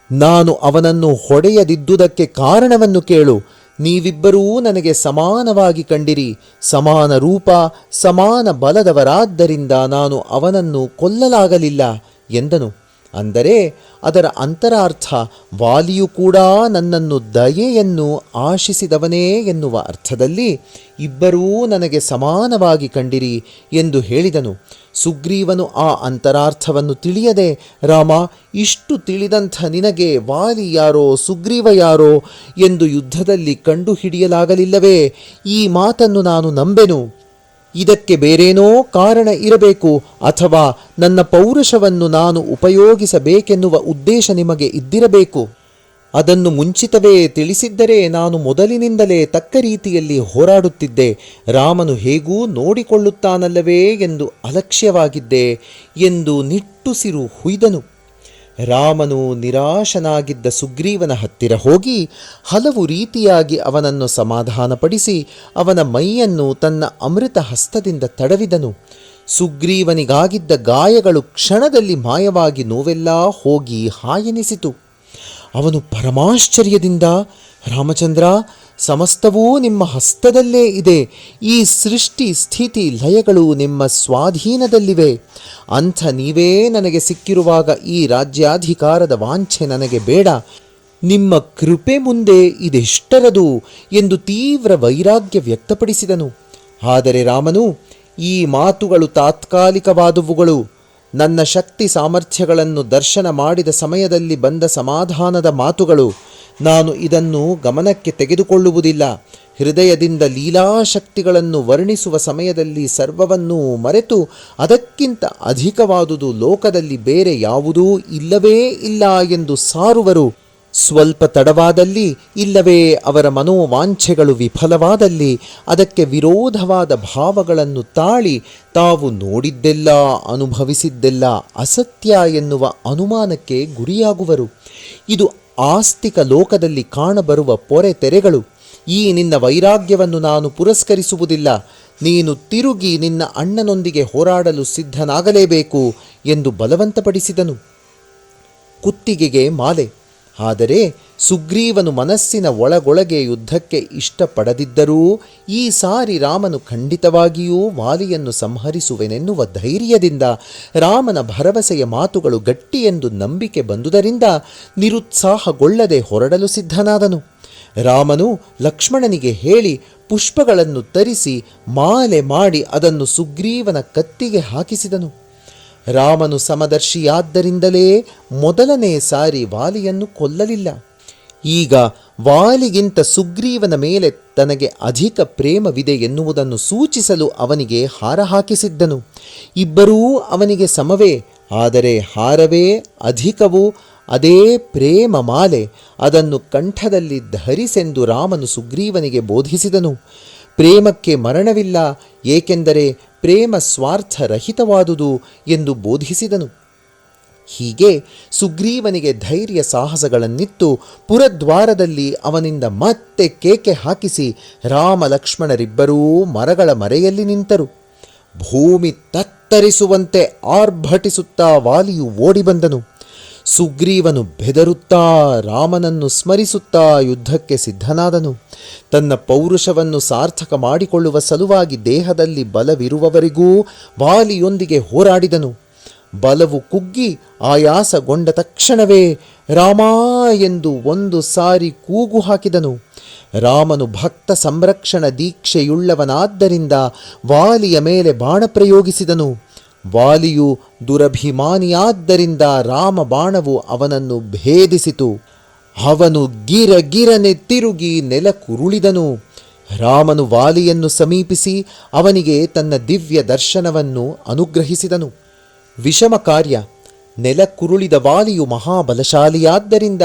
ನಾನು ಅವನನ್ನು ಹೊಡೆಯದಿದ್ದುದಕ್ಕೆ ಕಾರಣವನ್ನು ಕೇಳು. ನೀವಿಬ್ಬರೂ ನನಗೆ ಸಮಾನವಾಗಿ ಕಂಡಿರಿ, ಸಮಾನ ರೂಪ, ಸಮಾನ ಬಲದವರಾದ್ದರಿಂದ ನಾನು ಅವನನ್ನು ಕೊಲ್ಲಲಾಗಲಿಲ್ಲ ಎಂದನು. ಅಂದರೆ ಅದರ ಅಂತರಾರ್ಥ ವಾಲಿಯು ಕೂಡ ನನ್ನನ್ನು ದಯೆಯನ್ನು ಆಶಿಸಿದವನೇ ಎನ್ನುವ ಅರ್ಥದಲ್ಲಿ ಇಬ್ಬರೂ ನನಗೆ ಸಮಾನವಾಗಿ ಕಂಡಿರಿ ಎಂದು ಹೇಳಿದನು. ಸುಗ್ರೀವನು ಆ ಅಂತರಾರ್ಥವನ್ನು ತಿಳಿಯದೆ, ರಾಮ, ಇಷ್ಟು ತಿಳಿದಂಥ ನಿನಗೆ ವಾಲಿ ಯಾರೋ ಸುಗ್ರೀವ ಯಾರೋ ಎಂದು ಯುದ್ಧದಲ್ಲಿ ಕಂಡುಹಿಡಿಯಲಾಗಲಿಲ್ಲವೇ? ಈ ಮಾತನ್ನು ನಾನು ನಂಬೆನು. ಇದಕ್ಕೆ ಬೇರೇನೋ ಕಾರಣ ಇರಬೇಕು, ಅಥವಾ ನನ್ನ ಪೌರುಷವನ್ನು ನಾನು ಉಪಯೋಗಿಸಬೇಕೆನ್ನುವ ಉದ್ದೇಶ ನಿಮಗೆ ಇದ್ದಿರಬೇಕು. ಅದನ್ನು ಮುಂಚಿತವೇ ತಿಳಿಸಿದ್ದರೆ ನಾನು ಮೊದಲಿನಿಂದಲೇ ತಕ್ಕ ರೀತಿಯಲ್ಲಿ ಹೋರಾಡುತ್ತಿದ್ದೆ. ರಾಮನು ಹೇಗೂ ನೋಡಿಕೊಳ್ಳುತ್ತಾನಲ್ಲವೇ ಎಂದು ಅಲಕ್ಷ್ಯವಾಗಿದ್ದೆ ಎಂದು ನಿಟ್ಟುಸಿರು ಹುಯ್ದನು. ರಾಮನು ನಿರಾಶನಾಗಿದ್ದ ಸುಗ್ರೀವನ ಹತ್ತಿರ ಹೋಗಿ ಹಲವು ರೀತಿಯಾಗಿ ಅವನನ್ನು ಸಮಾಧಾನಪಡಿಸಿ ಅವನ ಮೈಯನ್ನು ತನ್ನ ಅಮೃತ ಹಸ್ತದಿಂದ ತಡವಿದನು. ಸುಗ್ರೀವನಿಗಾಗಿದ್ದ ಗಾಯಗಳು ಕ್ಷಣದಲ್ಲಿ ಮಾಯವಾಗಿ ನೋವೆಲ್ಲ ಹೋಗಿ ಹಾಯೆನಿಸಿತು. ಅವನು ಪರಮಾಶ್ಚರ್ಯದಿಂದ, ರಾಮಚಂದ್ರ, ಸಮಸ್ತವೂ ನಿಮ್ಮ ಹಸ್ತದಲ್ಲೇ ಇದೆ. ಈ ಸೃಷ್ಟಿ ಸ್ಥಿತಿ ಲಯಗಳು ನಿಮ್ಮ ಸ್ವಾಧೀನದಲ್ಲಿವೆ. ಅಂಥ ನೀವೇ ನನಗೆ ಸಿಕ್ಕಿರುವಾಗ ಈ ರಾಜ್ಯಾಧಿಕಾರದ ವಾಂಛೆ ನನಗೆ ಬೇಡ. ನಿಮ್ಮ ಕೃಪೆ ಮುಂದೆ ಇದೆಷ್ಟರದು ಎಂದು ತೀವ್ರ ವೈರಾಗ್ಯ ವ್ಯಕ್ತಪಡಿಸಿದನು. ಆದರೆ ರಾಮನು, ಈ ಮಾತುಗಳು ತಾತ್ಕಾಲಿಕವಾದವುಗಳು. ನನ್ನ ಶಕ್ತಿ ಸಾಮರ್ಥ್ಯಗಳನ್ನು ದರ್ಶನ ಮಾಡಿದ ಸಮಯದಲ್ಲಿ ಬಂದ ಸಮಾಧಾನದ ಮಾತುಗಳು. ನಾನು ಇದನ್ನು ಗಮನಕ್ಕೆ ತೆಗೆದುಕೊಳ್ಳುವುದಿಲ್ಲ. ಹೃದಯದಿಂದ ಲೀಲಾಶಕ್ತಿಗಳನ್ನು ವರ್ಣಿಸುವ ಸಮಯದಲ್ಲಿ ಸರ್ವವನ್ನೂ ಮರೆತು ಅದಕ್ಕಿಂತ ಅಧಿಕವಾದುದು ಲೋಕದಲ್ಲಿ ಬೇರೆ ಯಾವುದೂ ಇಲ್ಲವೇ ಇಲ್ಲ ಎಂದು ಸಾರುವರು. ಸ್ವಲ್ಪ ತಡವಾದಲ್ಲಿ, ಇಲ್ಲವೇ ಅವರ ಮನೋವಾಂಛೆಗಳು ವಿಫಲವಾದಲ್ಲಿ, ಅದಕ್ಕೆ ವಿರೋಧವಾದ ಭಾವಗಳನ್ನು ತಾಳಿ ತಾವು ನೋಡಿದ್ದೆಲ್ಲ ಅನುಭವಿಸಿದ್ದೆಲ್ಲ ಅಸತ್ಯ ಎನ್ನುವ ಅನುಮಾನಕ್ಕೆ ಗುರಿಯಾಗುವರು. ಇದು ಆಸ್ತಿಕ ಲೋಕದಲ್ಲಿ ಕಾಣಬರುವ ಪೊರೆ ತೆರೆಗಳು. ಈ ನಿನ್ನ ವೈರಾಗ್ಯವನ್ನು ನಾನು ಪುರಸ್ಕರಿಸುವುದಿಲ್ಲ. ನೀನು ತಿರುಗಿ ನಿನ್ನ ಅಣ್ಣನೊಂದಿಗೆ ಹೋರಾಡಲು ಸಿದ್ಧನಾಗಲೇಬೇಕು ಎಂದು ಬಲವಂತಪಡಿಸಿದನು. ಕುತ್ತಿಗೆಗೆ ಮಾಲೆ. ಆದರೆ ಸುಗ್ರೀವನು ಮನಸ್ಸಿನ ಒಳಗೊಳಗೆ ಯುದ್ಧಕ್ಕೆ ಇಷ್ಟಪಡದಿದ್ದರೂ ಈ ಸಾರಿ ರಾಮನು ಖಂಡಿತವಾಗಿಯೂ ವಾಲಿಯನ್ನು ಸಂಹರಿಸುವೆನೆನ್ನುವ ಧೈರ್ಯದಿಂದ, ರಾಮನ ಭರವಸೆಯ ಮಾತುಗಳು ಗಟ್ಟಿಯೆಂದು ನಂಬಿಕೆ ಬಂದುದರಿಂದ ನಿರುತ್ಸಾಹಗೊಳ್ಳದೆ ಹೊರಡಲು ಸಿದ್ಧನಾದನು. ರಾಮನು ಲಕ್ಷ್ಮಣನಿಗೆ ಹೇಳಿ ಪುಷ್ಪಗಳನ್ನು ತರಿಸಿ ಮಾಲೆ ಮಾಡಿ ಅದನ್ನು ಸುಗ್ರೀವನ ಕತ್ತಿಗೆ ಹಾಕಿಸಿದನು. ರಾಮನು ಸಮದರ್ಶಿಯಾದ್ದರಿಂದಲೇ ಮೊದಲನೇ ಸಾರಿ ವಾಲಿಯನ್ನು ಕೊಲ್ಲಲಿಲ್ಲ. ಈಗ ವಾಲಿಗಿಂತ ಸುಗ್ರೀವನ ಮೇಲೆ ತನಗೆ ಅಧಿಕ ಪ್ರೇಮವಿದೆ ಎನ್ನುವುದನ್ನು ಸೂಚಿಸಲು ಅವನಿಗೆ ಹಾರ ಹಾಕಿಸಿದ್ದನು. ಇಬ್ಬರೂ ಅವನಿಗೆ ಸಮವೇ, ಆದರೆ ಹಾರವೇ ಅಧಿಕವು. ಅದೇ ಪ್ರೇಮ ಮಾಲೆ. ಅದನ್ನು ಕಂಠದಲ್ಲಿ ಧರಿಸೆಂದು ರಾಮನು ಸುಗ್ರೀವನಿಗೆ ಬೋಧಿಸಿದನು. ಪ್ರೇಮಕ್ಕೆ ಮರಣವಿಲ್ಲ, ಏಕೆಂದರೆ ಪ್ರೇಮ ಸ್ವಾರ್ಥರಹಿತವಾದುದು ಎಂದು ಬೋಧಿಸಿದನು. ಹೀಗೆ ಸುಗ್ರೀವನಿಗೆ ಧೈರ್ಯ ಸಾಹಸಗಳನ್ನಿತ್ತು ಪುರದ್ವಾರದಲ್ಲಿ ಅವನಿಂದ ಮತ್ತೆ ಕೇಕೆ ಹಾಕಿಸಿ ರಾಮ ಲಕ್ಷ್ಮಣರಿಬ್ಬರೂ ಮರಗಳ ಮರೆಯಲ್ಲಿ ನಿಂತರು. ಭೂಮಿ ತತ್ತರಿಸುವಂತೆ ಆರ್ಭಟಿಸುತ್ತಾ ವಾಲಿಯು ಓಡಿಬಂದನು. ಸುಗ್ರೀವನು ಬೆದರುತ್ತಾ ರಾಮನನ್ನು ಸ್ಮರಿಸುತ್ತಾ ಯುದ್ಧಕ್ಕೆ ಸಿದ್ಧನಾದನು. ತನ್ನ ಪೌರುಷವನ್ನು ಸಾರ್ಥಕ ಮಾಡಿಕೊಳ್ಳುವ ಸಲುವಾಗಿ ದೇಹದಲ್ಲಿ ಬಲವಿರುವವರೆಗೂ ವಾಲಿಯೊಂದಿಗೆ ಹೋರಾಡಿದನು. ಬಲವು ಕುಗ್ಗಿ ಆಯಾಸಗೊಂಡ ತಕ್ಷಣವೇ ರಾಮಾ ಎಂದು ಒಂದು ಸಾರಿ ಕೂಗು ಹಾಕಿದನು. ರಾಮನು ಭಕ್ತ ಸಂರಕ್ಷಣ ದೀಕ್ಷೆಯುಳ್ಳವನಾದ್ದರಿಂದ ವಾಲಿಯ ಮೇಲೆ ಬಾಣ ಪ್ರಯೋಗಿಸಿದನು. ವಾಲಿಯು ದುರಭಿಮಾನಿಯಾದ್ದರಿಂದ ರಾಮ ಬಾಣವು ಅವನನ್ನು ಭೇದಿಸಿತು. ಅವನು ಗಿರಗಿರನೆ ತಿರುಗಿ ನೆಲಕ್ಕುರುಳಿದನು. ರಾಮನು ವಾಲಿಯನ್ನು ಸಮೀಪಿಸಿ ಅವನಿಗೆ ತನ್ನ ದಿವ್ಯ ದರ್ಶನವನ್ನು ಅನುಗ್ರಹಿಸಿದನು. ವಿಷಮ ಕಾರ್ಯ. ನೆಲಕ್ಕುರುಳಿದ ವಾಲಿಯು ಮಹಾಬಲಶಾಲಿಯಾದ್ದರಿಂದ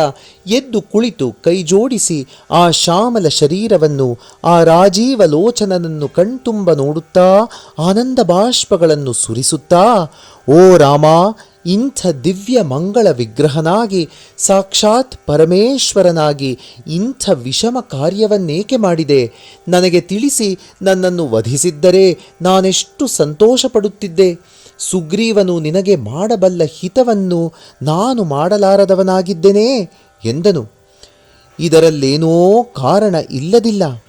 ಎದ್ದು ಕುಳಿತು ಕೈಜೋಡಿಸಿ ಆ ಶ್ಯಾಮಲ ಶರೀರವನ್ನು, ಆ ರಾಜೀವ ಲೋಚನನನ್ನು ಕಣ್ತುಂಬ ನೋಡುತ್ತಾ ಆನಂದ ಬಾಷ್ಪಗಳನ್ನು ಸುರಿಸುತ್ತಾ, ಓ ರಾಮ, ಇಂಥ ದಿವ್ಯ ಮಂಗಳ ವಿಗ್ರಹನಾಗಿ ಸಾಕ್ಷಾತ್ ಪರಮೇಶ್ವರನಾಗಿ ಇಂಥ ವಿಷಮ ಕಾರ್ಯವನ್ನೇಕೆ ಮಾಡಿದೆ? ನನಗೆ ತಿಳಿಸಿ ನನ್ನನ್ನು ವಧಿಸಿದ್ದರೆ ನಾನೆಷ್ಟು ಸಂತೋಷಪಡುತ್ತಿದ್ದೆ. ಸುಗ್ರೀವನು ನಿನಗೆ ಮಾಡಬಲ್ಲ ಹಿತವನ್ನು ನಾನು ಮಾಡಲಾರದವನಾಗಿದ್ದೇನೆ ಎಂದನು. ಇದರಲ್ಲೇನೋ ಕಾರಣ ಇಲ್ಲದಿಲ್ಲ.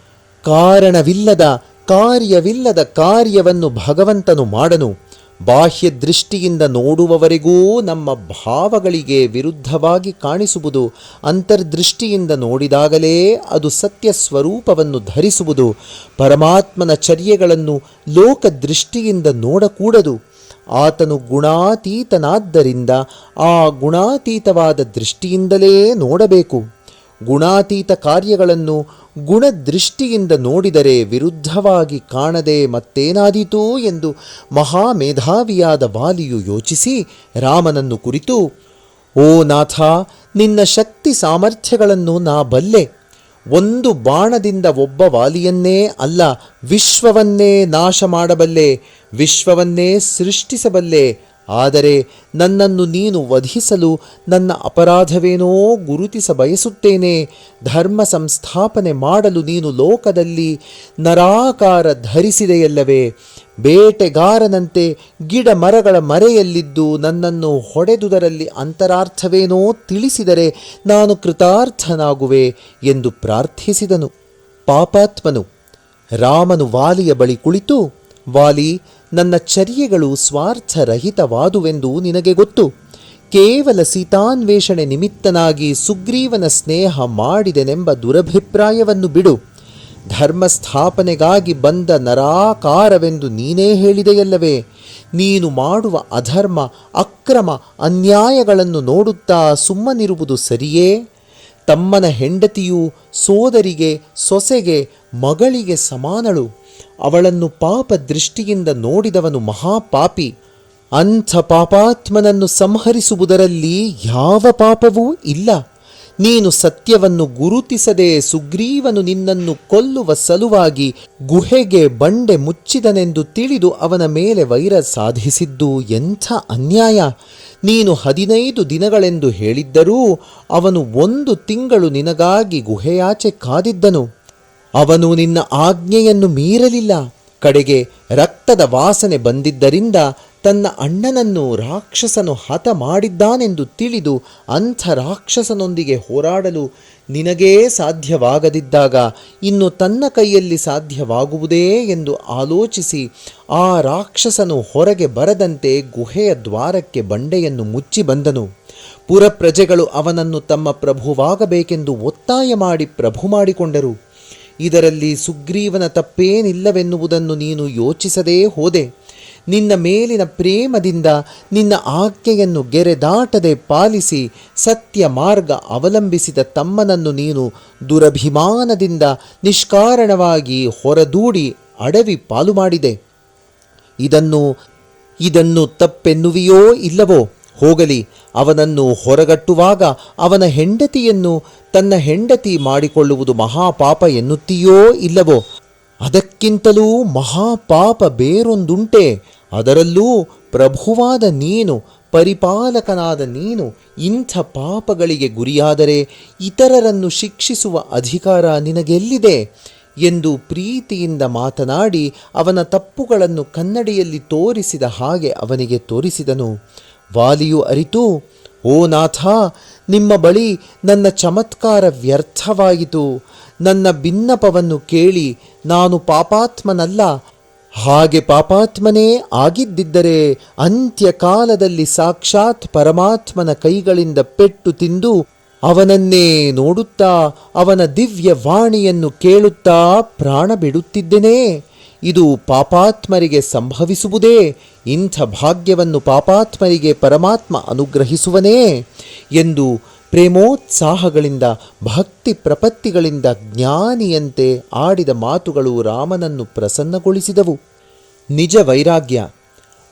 ಕಾರಣವಿಲ್ಲದ ಕಾರ್ಯವಿಲ್ಲದ ಕಾರ್ಯವನ್ನು ಭಗವಂತನು ಮಾಡನು. ಬಾಹ್ಯ ದೃಷ್ಟಿಯಿಂದ ನೋಡುವವರೆಗೂ ನಮ್ಮ ಭಾವಗಳಿಗೆ ವಿರುದ್ಧವಾಗಿ ಕಾಣಿಸುವುದು. ಅಂತರ್ದೃಷ್ಟಿಯಿಂದ ನೋಡಿದಾಗಲೇ ಅದು ಸತ್ಯ ಸ್ವರೂಪವನ್ನು ಧರಿಸುವುದು. ಪರಮಾತ್ಮನ ಚರ್ಯೆಗಳನ್ನು ಲೋಕದೃಷ್ಟಿಯಿಂದ ನೋಡಕೂಡದು. ಆತನು ಗುಣಾತೀತನಾದ್ದರಿಂದ ಆ ಗುಣಾತೀತವಾದ ದೃಷ್ಟಿಯಿಂದಲೇ ನೋಡಬೇಕು. ಗುಣಾತೀತ ಕಾರ್ಯಗಳನ್ನು ಗುಣದೃಷ್ಟಿಯಿಂದ ನೋಡಿದರೆ ವಿರುದ್ಧವಾಗಿ ಕಾಣದೆ ಮತ್ತೇನಾದೀತು ಎಂದು ಮಹಾಮೇಧಾವಿಯಾದ ವಾಲಿಯು ಯೋಚಿಸಿ ರಾಮನನ್ನು ಕುರಿತು, ಓ ನಾಥ, ನಿನ್ನ ಶಕ್ತಿ ಸಾಮರ್ಥ್ಯಗಳನ್ನು ನಾ ಬಲ್ಲೆ. ಒಂದು ಬಾಣದಿಂದ ಒಬ್ಬ ವಾಲಿಯನ್ನೇ ಅಲ್ಲ, ವಿಶ್ವವನ್ನೇ ನಾಶ ಮಾಡಬಲ್ಲೆ, ವಿಶ್ವವನ್ನೇ ಸೃಷ್ಟಿಸಬಲ್ಲೆ. ಆದರೆ ನನ್ನನ್ನು ನೀನು ವಧಿಸಲು ನನ್ನ ಅಪರಾಧವೇನೋ ಗುರುತಿಸ ಬಯಸುತ್ತೇನೆ. ಧರ್ಮ ಸಂಸ್ಥಾಪನೆ ಮಾಡಲು ನೀನು ಲೋಕದಲ್ಲಿ ನರಾಕಾರ ಧರಿಸಿದೆಯಲ್ಲವೇ? ಬೇಟೆಗಾರನಂತೆ ಗಿಡ ಮರಗಳ ಮರೆಯಲ್ಲಿದ್ದು ನನ್ನನ್ನು ಹೊಡೆದುದರಲ್ಲಿ ಅಂತರಾರ್ಥವೇನೋ ತಿಳಿಸಿದರೆ ನಾನು ಕೃತಾರ್ಥನಾಗುವೆ ಎಂದು ಪ್ರಾರ್ಥಿಸಿದನು. ಪಾಪಾತ್ಮನು. ರಾಮನು ವಾಲಿಯ ಬಳಿ ಕುಳಿತು, ವಾಲಿ, ನನ್ನ ಚರ್ಯೆಗಳು ಸ್ವಾರ್ಥರಹಿತವಾದುವೆಂದು ನಿನಗೆ ಗೊತ್ತು. ಕೇವಲ ಸೀತಾನ್ವೇಷಣೆ ನಿಮಿತ್ತನಾಗಿ ಸುಗ್ರೀವನ ಸ್ನೇಹ ಮಾಡಿದೆನೆಂಬ ದುರಭಿಪ್ರಾಯವನ್ನು ಬಿಡು. ಧರ್ಮಸ್ಥಾಪನೆಗಾಗಿ ಬಂದ ನರಾಕಾರವೆಂದು ನೀನೇ ಹೇಳಿದೆಯಲ್ಲವೇ? ನೀನು ಮಾಡುವ ಅಧರ್ಮ, ಅಕ್ರಮ, ಅನ್ಯಾಯಗಳನ್ನು ನೋಡುತ್ತಾ ಸುಮ್ಮನಿರುವುದು ಸರಿಯೇ? ತಮ್ಮನ ಹೆಂಡತಿಯು ಸೋದರಿಗೆ, ಸೊಸೆಗೆ, ಮಗಳಿಗೆ ಸಮಾನಳು. ಅವಳನ್ನು ಪಾಪ ದೃಷ್ಟಿಯಿಂದ ನೋಡಿದವನು ಮಹಾಪಾಪಿ. ಅಂಥ ಪಾಪಾತ್ಮನನ್ನು ಸಂಹರಿಸುವುದರಲ್ಲಿ ಯಾವ ಪಾಪವೂ ಇಲ್ಲ. ನೀನು ಸತ್ಯವನ್ನು ಗುರುತಿಸದೆ ಸುಗ್ರೀವನು ನಿನ್ನನ್ನು ಕೊಲ್ಲುವ ಸಲುವಾಗಿ ಗುಹೆಗೆ ಬಂಡೆ ಮುಚ್ಚಿದನೆಂದು ತಿಳಿದು ಅವನ ಮೇಲೆ ವೈರ ಸಾಧಿಸಿದ್ದು ಎಂಥ ಅನ್ಯಾಯ! ನೀನು 15 ದಿನಗಳೆಂದು ಹೇಳಿದ್ದರೂ ಅವನು 1 ತಿಂಗಳು ನಿನಗಾಗಿ ಗುಹೆಯಾಚೆ ಕಾದಿದ್ದನು. ಅವನು ನಿನ್ನ ಆಜ್ಞೆಯನ್ನು ಮೀರಲಿಲ್ಲ. ಕಡೆಗೆ ರಕ್ತದ ವಾಸನೆ ಬಂದಿದ್ದರಿಂದ ತನ್ನ ಅಣ್ಣನನ್ನು ರಾಕ್ಷಸನು ಹತ ಮಾಡಿದ್ದಾನೆಂದು ತಿಳಿದು ಅಂಥ ರಾಕ್ಷಸನೊಂದಿಗೆ ಹೋರಾಡಲು ನಿನಗೇ ಸಾಧ್ಯವಾಗದಿದ್ದಾಗ ಇನ್ನು ತನ್ನ ಕೈಯಲ್ಲಿ ಸಾಧ್ಯವಾಗುವುದೇ ಎಂದು ಆಲೋಚಿಸಿ ಆ ರಾಕ್ಷಸನು ಹೊರಗೆ ಬರದಂತೆ ಗುಹೆಯ ದ್ವಾರಕ್ಕೆ ಬಂಡೆಯನ್ನು ಮುಚ್ಚಿ ಬಂದನು. ಪುರಪ್ರಜೆಗಳು ಅವನನ್ನು ತಮ್ಮ ಪ್ರಭುವಾಗಬೇಕೆಂದು ಒತ್ತಾಯ ಮಾಡಿ ಪ್ರಭು ಮಾಡಿಕೊಂಡರು. ಇದರಲ್ಲಿ ಸುಗ್ರೀವನ ತಪ್ಪೇನಿಲ್ಲವೆನ್ನುವುದನ್ನು ನೀನು ಯೋಚಿಸದೇ ಹೋದೆ. ನಿನ್ನ ಮೇಲಿನ ಪ್ರೇಮದಿಂದ ನಿನ್ನ ಆಜ್ಞೆಯನ್ನು ಗೆರೆದಾಟದೆ ಪಾಲಿಸಿ ಸತ್ಯ ಮಾರ್ಗ ಅವಲಂಬಿಸಿದ ತಮ್ಮನನ್ನು ನೀನು ದುರಭಿಮಾನದಿಂದ ನಿಷ್ಕಾರಣವಾಗಿ ಹೊರದೂಡಿ ಅಡವಿ ಪಾಲು ಮಾಡಿದೆ. ಇದನ್ನು ತಪ್ಪೆನ್ನುವಿಯೋ ಇಲ್ಲವೋ? ಹೋಗಲಿ, ಅವನನ್ನು ಹೊರಗಟ್ಟುವಾಗ ಅವನ ಹೆಂಡತಿಯನ್ನು ತನ್ನ ಹೆಂಡತಿ ಮಾಡಿಕೊಳ್ಳುವುದು ಮಹಾಪಾಪ ಎನ್ನುತ್ತೀಯೋ ಇಲ್ಲವೋ? ಅದಕ್ಕಿಂತಲೂ ಮಹಾಪಾಪ ಬೇರೊಂದುಂಟೆ. ಅದರಲ್ಲೂ ಪ್ರಭುವಾದ ನೀನು, ಪರಿಪಾಲಕನಾದ ನೀನು ಇಂಥ ಪಾಪಗಳಿಗೆ ಗುರಿಯಾದರೆ ಇತರರನ್ನು ಶಿಕ್ಷಿಸುವ ಅಧಿಕಾರ ನಿನಗೆಲ್ಲಿದೆ ಎಂದು ಪ್ರೀತಿಯಿಂದ ಮಾತನಾಡಿ ಅವನ ತಪ್ಪುಗಳನ್ನು ಕನ್ನಡಿಯಲ್ಲಿ ತೋರಿಸಿದ ಹಾಗೆ ಅವನಿಗೆ ತೋರಿಸಿದನು. ವಾಲಿಯು ಅರಿತು, ಓ ನಾಥ, ನಿಮ್ಮ ಬಳಿ ನನ್ನ ಚಮತ್ಕಾರ ವ್ಯರ್ಥವಾಯಿತು. ನನ್ನ ಬಿನ್ನಪವನ್ನು ಕೇಳಿ ನಾನು ಪಾಪಾತ್ಮನಲ್ಲ. ಹಾಗೆ ಪಾಪಾತ್ಮನೇ ಆಗಿದ್ದಿದ್ದರೆ ಅಂತ್ಯಕಾಲದಲ್ಲಿ ಸಾಕ್ಷಾತ್ ಪರಮಾತ್ಮನ ಕೈಗಳಿಂದ ಪೆಟ್ಟು ತಿಂದು ಅವನನ್ನೇ ನೋಡುತ್ತಾ ಅವನ ದಿವ್ಯ ವಾಣಿಯನ್ನು ಕೇಳುತ್ತಾ ಪ್ರಾಣ ಬಿಡುತ್ತಿದ್ದೆನೇ. ಇದು ಪಾಪಾತ್ಮರಿಗೆ ಸಂಭವಿಸುವುದೇ? ಇಂಥ ಭಾಗ್ಯವನ್ನು ಪಾಪಾತ್ಮರಿಗೆ ಪರಮಾತ್ಮ ಅನುಗ್ರಹಿಸುವನೇ ಎಂದು ಪ್ರೇಮೋತ್ಸಾಹಗಳಿಂದ ಭಕ್ತಿ ಪ್ರಪತ್ತಿಗಳಿಂದ ಜ್ಞಾನಿಯಂತೆ ಆಡಿದ ಮಾತುಗಳು ರಾಮನನ್ನು ಪ್ರಸನ್ನಗೊಳಿಸಿದವು. ನಿಜ ವೈರಾಗ್ಯ.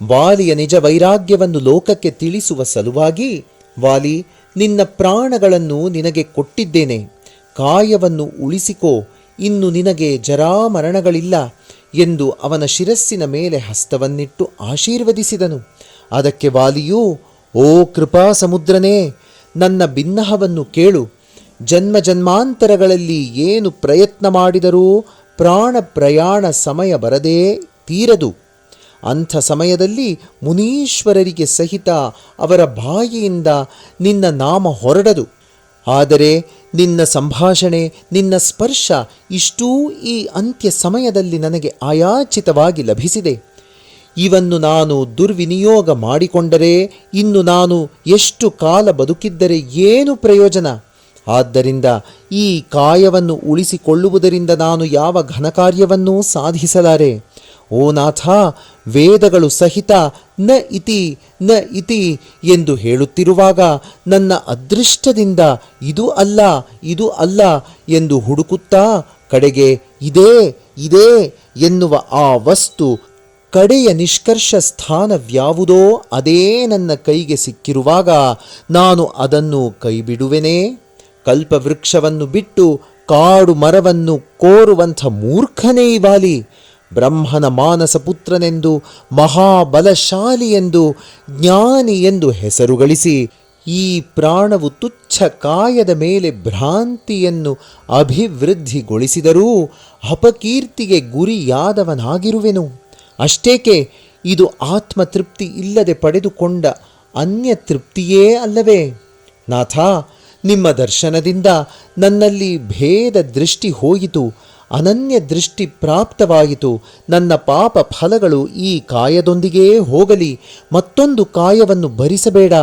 ವಾಲಿಯ ನಿಜ ವೈರಾಗ್ಯವನ್ನು ಲೋಕಕ್ಕೆ ತಿಳಿಸುವ ಸಲುವಾಗಿ, ವಾಲಿ, ನಿನ್ನ ಪ್ರಾಣಗಳನ್ನು ನಿನಗೆ ಕೊಟ್ಟಿದ್ದೇನೆ, ಕಾಯವನ್ನು ಉಳಿಸಿಕೋ, ಇನ್ನು ನಿನಗೆ ಜರಾಮರಣಗಳಿಲ್ಲ ಎಂದು ಅವನ ಶಿರಸ್ಸಿನ ಮೇಲೆ ಹಸ್ತವನ್ನಿಟ್ಟು ಆಶೀರ್ವದಿಸಿದನು. ಅದಕ್ಕೆ ವಾಲಿಯು, ಓ ಕೃಪಾ ಸಮುದ್ರನೇ, ನನ್ನ ಬಿನ್ನಹವನ್ನು ಕೇಳು. ಜನ್ಮ ಜನ್ಮಾಂತರಗಳಲ್ಲಿ ಏನು ಪ್ರಯತ್ನ ಮಾಡಿದರೂ ಪ್ರಾಣ ಪ್ರಯಾಣ ಸಮಯ ಬರದೇ ತೀರದು. ಅಂಥ ಸಮಯದಲ್ಲಿ ಮುನೀಶ್ವರರಿಗೆ ಸಹಿತ ಅವರ ಬಾಯಿಯಿಂದ ನಿನ್ನ ನಾಮ ಹೊರಡದು. ಆದರೆ ನಿನ್ನ ಸಂಭಾಷಣೆ, ನಿನ್ನ ಸ್ಪರ್ಶ ಇಷ್ಟೂ ಈ ಅಂತ್ಯ ಸಮಯದಲ್ಲಿ ನನಗೆ ಆಯಾಚಿತವಾಗಿ ಲಭಿಸಿದೆ. ಇವನ್ನು ನಾನು ದುರ್ವಿನಿಯೋಗ ಮಾಡಿಕೊಂಡರೆ ಇನ್ನು ನಾನು ಎಷ್ಟು ಕಾಲ ಬದುಕಿದ್ದರೆ ಏನು ಪ್ರಯೋಜನ? ಆದ್ದರಿಂದ ಈ ಕಾಯವನ್ನು ಉಳಿಸಿಕೊಳ್ಳುವುದರಿಂದ ನಾನು ಯಾವ ಘನಕಾರ್ಯವನ್ನೂ ಸಾಧಿಸಲಾರೆ. ಓ ನಾಥ, ವೇದಗಳು ಸಹಿತ ನ ಇತಿ ನ ಇತಿ ಎಂದು ಹೇಳುತ್ತಿರುವಾಗ ನನ್ನ ಅದೃಷ್ಟದಿಂದ ಇದು ಅಲ್ಲ ಇದು ಅಲ್ಲ ಎಂದು ಹುಡುಕುತ್ತಾ ಕಡೆಗೆ ಇದೇ ಇದೇ ಎನ್ನುವ ಆ ವಸ್ತು ಕಡೆಯ ನಿಷ್ಕರ್ಷ ಸ್ಥಾನವ್ಯಾವುದೋ ಅದೇ ನನ್ನ ಕೈಗೆ ಸಿಕ್ಕಿರುವಾಗ ನಾನು ಅದನ್ನು ಕೈಬಿಡುವೆನೇ? ಕಲ್ಪವೃಕ್ಷವನ್ನು ಬಿಟ್ಟು ಕಾಡು ಮರವನ್ನು ಕೋರುವಂಥ ಮೂರ್ಖನೇ ವಾಲಿ. ಬ್ರಹ್ಮನ ಮಾನಸ ಪುತ್ರನೆಂದು, ಮಹಾಬಲಶಾಲಿ ಎಂದು, ಜ್ಞಾನಿ ಎಂದು ಹೆಸರು ಗಳಿಸಿ ಈ ಪ್ರಾಣವು ತುಚ್ಛ ಕಾಯದ ಮೇಲೆ ಭ್ರಾಂತಿಯನ್ನು ಅಭಿವೃದ್ಧಿಗೊಳಿಸಿದರೂ ಅಪಕೀರ್ತಿಗೆ ಗುರಿಯಾದವನಾಗಿರುವೆನು. ಅಷ್ಟೇಕೆ, ಇದು ಆತ್ಮತೃಪ್ತಿ ಇಲ್ಲದೆ ಪಡೆದುಕೊಂಡ ಅನ್ಯ ತೃಪ್ತಿಯೇ ಅಲ್ಲವೇ? ನಾಥ, ನಿಮ್ಮ ದರ್ಶನದಿಂದ ನನ್ನಲ್ಲಿ ಭೇದ ದೃಷ್ಟಿ ಹೋಯಿತು, ಅನನ್ಯ ದೃಷ್ಟಿ ಪ್ರಾಪ್ತವಾಯಿತು. ನನ್ನ ಪಾಪ ಫಲಗಳು ಈ ಕಾಯದೊಂದಿಗೇ ಹೋಗಲಿ, ಮತ್ತೊಂದು ಕಾಯವನ್ನು ಭರಿಸಬೇಡ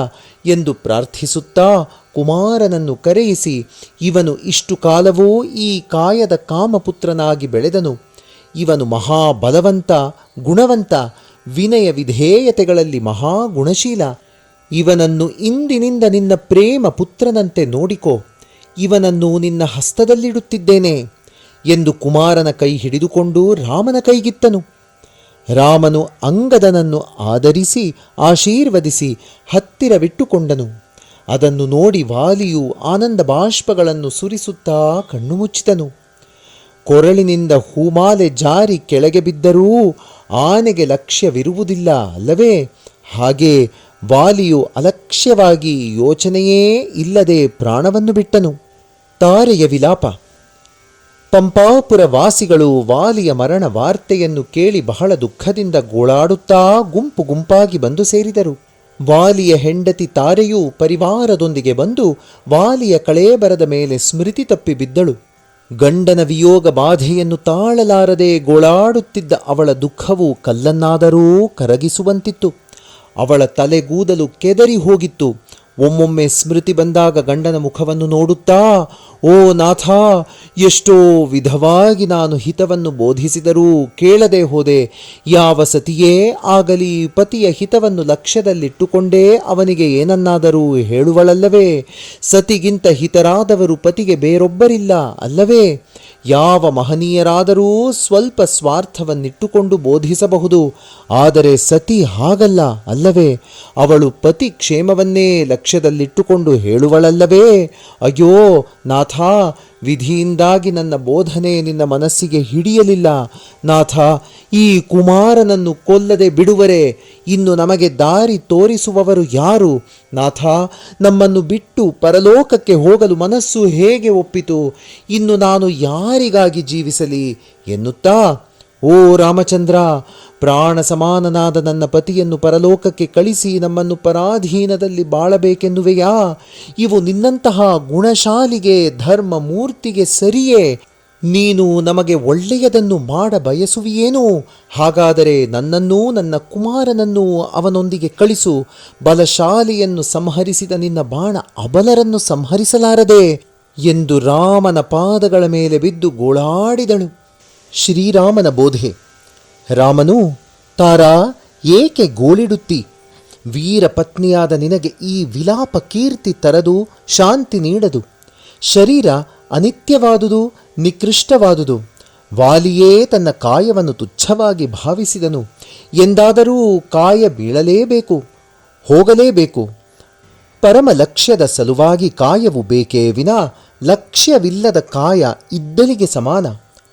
ಎಂದು ಪ್ರಾರ್ಥಿಸುತ್ತಾ ಕುಮಾರನನ್ನು ಕರೆಯಿಸಿ, ಇವನು ಇಷ್ಟು ಕಾಲವೂ ಈ ಕಾಯದ ಕಾಮಪುತ್ರನಾಗಿ ಬೆಳೆದನು. ಇವನು ಮಹಾಬಲವಂತ, ಗುಣವಂತ, ವಿನಯ ವಿಧೇಯತೆಗಳಲ್ಲಿ ಮಹಾಗುಣಶೀಲ. ಇವನನ್ನು ಇಂದಿನಿಂದ ನಿನ್ನ ಪ್ರೇಮ ಪುತ್ರನಂತೆ ನೋಡಿಕೋ. ಇವನನ್ನು ನಿನ್ನ ಹಸ್ತದಲ್ಲಿಡುತ್ತಿದ್ದೇನೆ ಎಂದು ಕುಮಾರನ ಕೈ ಹಿಡಿದುಕೊಂಡು ರಾಮನ ಕೈಗಿತ್ತನು. ರಾಮನು ಅಂಗದನನ್ನು ಆದರಿಸಿ ಆಶೀರ್ವದಿಸಿ ಹತ್ತಿರವಿಟ್ಟುಕೊಂಡನು. ಅದನ್ನು ನೋಡಿ ವಾಲಿಯು ಆನಂದ ಬಾಷ್ಪಗಳನ್ನು ಸುರಿಸುತ್ತಾ ಕಣ್ಣು ಮುಚ್ಚಿದನು. ಕೊರಳಿನಿಂದ ಹೂಮಾಲೆ ಜಾರಿ ಕೆಳಗೆ ಬಿದ್ದರೂ ಆನೆಗೆ ಲಕ್ಷ್ಯವಿರುವುದಿಲ್ಲ ಅಲ್ಲವೇ? ಹಾಗೆ ವಾಲಿಯು ಅಲಕ್ಷ್ಯವಾಗಿ ಯೋಚನೆಯೇ ಇಲ್ಲದೆ ಪ್ರಾಣವನ್ನು ಬಿಟ್ಟನು. ತಾರೆಯ ವಿಲಾಪ. ಪಂಪಾಪುರ ವಾಸಿಗಳು ವಾಲಿಯ ಮರಣ ವಾರ್ತೆಯನ್ನು ಕೇಳಿ ಬಹಳ ದುಃಖದಿಂದ ಗೋಳಾಡುತ್ತಾ ಗುಂಪು ಗುಂಪಾಗಿ ಬಂದು ಸೇರಿದರು. ವಾಲಿಯ ಹೆಂಡತಿ ತಾರೆಯೂ ಪರಿವಾರದೊಂದಿಗೆ ಬಂದು ವಾಲಿಯ ಕಳೇಬರದ ಮೇಲೆ ಸ್ಮೃತಿ ತಪ್ಪಿ ಬಿದ್ದಳು. ಗಂಡನ ವಿಯೋಗ ಬಾಧೆಯನ್ನು ತಾಳಲಾರದೆ ಗೋಳಾಡುತ್ತಿದ್ದ ಅವಳ ದುಃಖವು ಕಲ್ಲನ್ನಾದರೂ ಕರಗಿಸುವಂತಿತ್ತು. ಅವಳ ತಲೆಗೂದಲು ಕೆದರಿ ಹೋಗಿತ್ತು. ಒಮ್ಮೊಮ್ಮೆ ಸ್ಮೃತಿ ಬಂದಾಗ ಗಂಡನ ಮುಖವನ್ನು ನೋಡುತ್ತಾ, ಓ ನಾಥ, ಎಷ್ಟೋ ವಿಧವಾಗಿ ನಾನು ಹಿತವನ್ನು ಬೋಧಿಸಿದರೂ ಕೇಳದೆ ಹೋದೆ. ಯಾವ ಸತಿಯೇ ಆಗಲಿ ಪತಿಯ ಹಿತವನ್ನು ಲಕ್ಷ್ಯದಲ್ಲಿಟ್ಟುಕೊಂಡೇ ಅವನಿಗೆ ಏನನ್ನಾದರೂ ಹೇಳುವಳಲ್ಲವೇ? ಸತಿಗಿಂತ ಹಿತರಾದವರು ಪತಿಗೆ ಬೇರೊಬ್ಬರಿಲ್ಲ ಅಲ್ಲವೇ? ಯಾವ ಮಹನೀಯರಾದರೂ ಸ್ವಲ್ಪ ಸ್ವಾರ್ಥವನ್ನಿಟ್ಟುಕೊಂಡು ಬೋಧಿಸಬಹುದು, ಆದರೆ ಸತಿ ಹಾಗಲ್ಲ ಅಲ್ಲವೇ? ಅವಳು ಪತಿ ಕ್ಷೇಮವನ್ನೇ ಲಕ್ಷ್ಯದಲ್ಲಿಟ್ಟುಕೊಂಡು ಹೇಳುವಳಲ್ಲವೇ? ಅಯ್ಯೋ ನಾಥ, ವಿಧಿಯಿಂದಾಗಿ ನನ್ನ ಬೋಧನೆ ನಿನ್ನ ಮನಸ್ಸಿಗೆ ಹಿಡಿಯಲಿಲ್ಲ. ನಾಥ, ಈ ಕುಮಾರನನ್ನು ಕೊಲ್ಲದೆ ಬಿಡುವರೆ? ಇನ್ನು ನಮಗೆ ದಾರಿ ತೋರಿಸುವವರು ಯಾರು? ನಾಥ, ನಮ್ಮನ್ನು ಬಿಟ್ಟು ಪರಲೋಕಕ್ಕೆ ಹೋಗಲು ಮನಸ್ಸು ಹೇಗೆ ಒಪ್ಪಿತು? ಇನ್ನು ನಾನು ಯಾರಿಗಾಗಿ ಜೀವಿಸಲಿ ಎನ್ನುತ್ತಾ, ಓ ರಾಮಚಂದ್ರ, ಪ್ರಾಣ ಸಮಾನನಾದ ನನ್ನ ಪತಿಯನ್ನು ಪರಲೋಕಕ್ಕೆ ಕಳಿಸಿ ನಮ್ಮನ್ನು ಪರಾಧೀನದಲ್ಲಿ ಬಾಳಬೇಕೆನ್ನುವೆಯಾ? ಇವು ನಿನ್ನಂತಹ ಗುಣಶಾಲಿಗೆ, ಧರ್ಮ ಮೂರ್ತಿಗೆ ಸರಿಯೇ? ನೀನು ನಮಗೆ ಒಳ್ಳೆಯದನ್ನು ಮಾಡ ಬಯಸುವಿಯೇನು? ಹಾಗಾದರೆ ನನ್ನನ್ನೂ ನನ್ನ ಕುಮಾರನನ್ನೂ ಅವನೊಂದಿಗೆ ಕಳಿಸು. ಬಲಶಾಲಿಯನ್ನು ಸಂಹರಿಸಿದ ನಿನ್ನ ಬಾಣ ಅಬಲರನ್ನು ಸಂಹರಿಸಲಾರದೆ ಎಂದು ರಾಮನ ಪಾದಗಳ ಮೇಲೆ ಬಿದ್ದು ಗೋಳಾಡಿದಳು. ಶ್ರೀರಾಮನ ಬೋಧೆ. ರಾಮನು, ತಾರಾ, ಏಕೆ ಗೋಳಿಡುತ್ತಿ? ವೀರ ಪತ್ನಿಯಾದ ನಿನಗೆ ಈ ವಿಲಾಪ ಕೀರ್ತಿ ತರದು, ಶಾಂತಿ ನೀಡದು. ಶರೀರ ಅನಿತ್ಯವಾದುದು, ನಿಕೃಷ್ಟವಾದುದು. ವಾಲಿಯೇ ತನ್ನ ಕಾಯವನ್ನು ತುಚ್ಛವಾಗಿ ಭಾವಿಸಿದನು. ಎಂದಾದರೂ ಕಾಯ ಬೀಳಲೇಬೇಕು, ಹೋಗಲೇಬೇಕು. ಪರಮ ಲಕ್ಷ್ಯದ ಸಲುವಾಗಿ ಕಾಯವು ಬೇಕೇ ವಿನಾ ಲಕ್ಷ್ಯವಿಲ್ಲದ ಕಾಯ ಇದ್ದಲಿಗೆ ಸಮಾನ.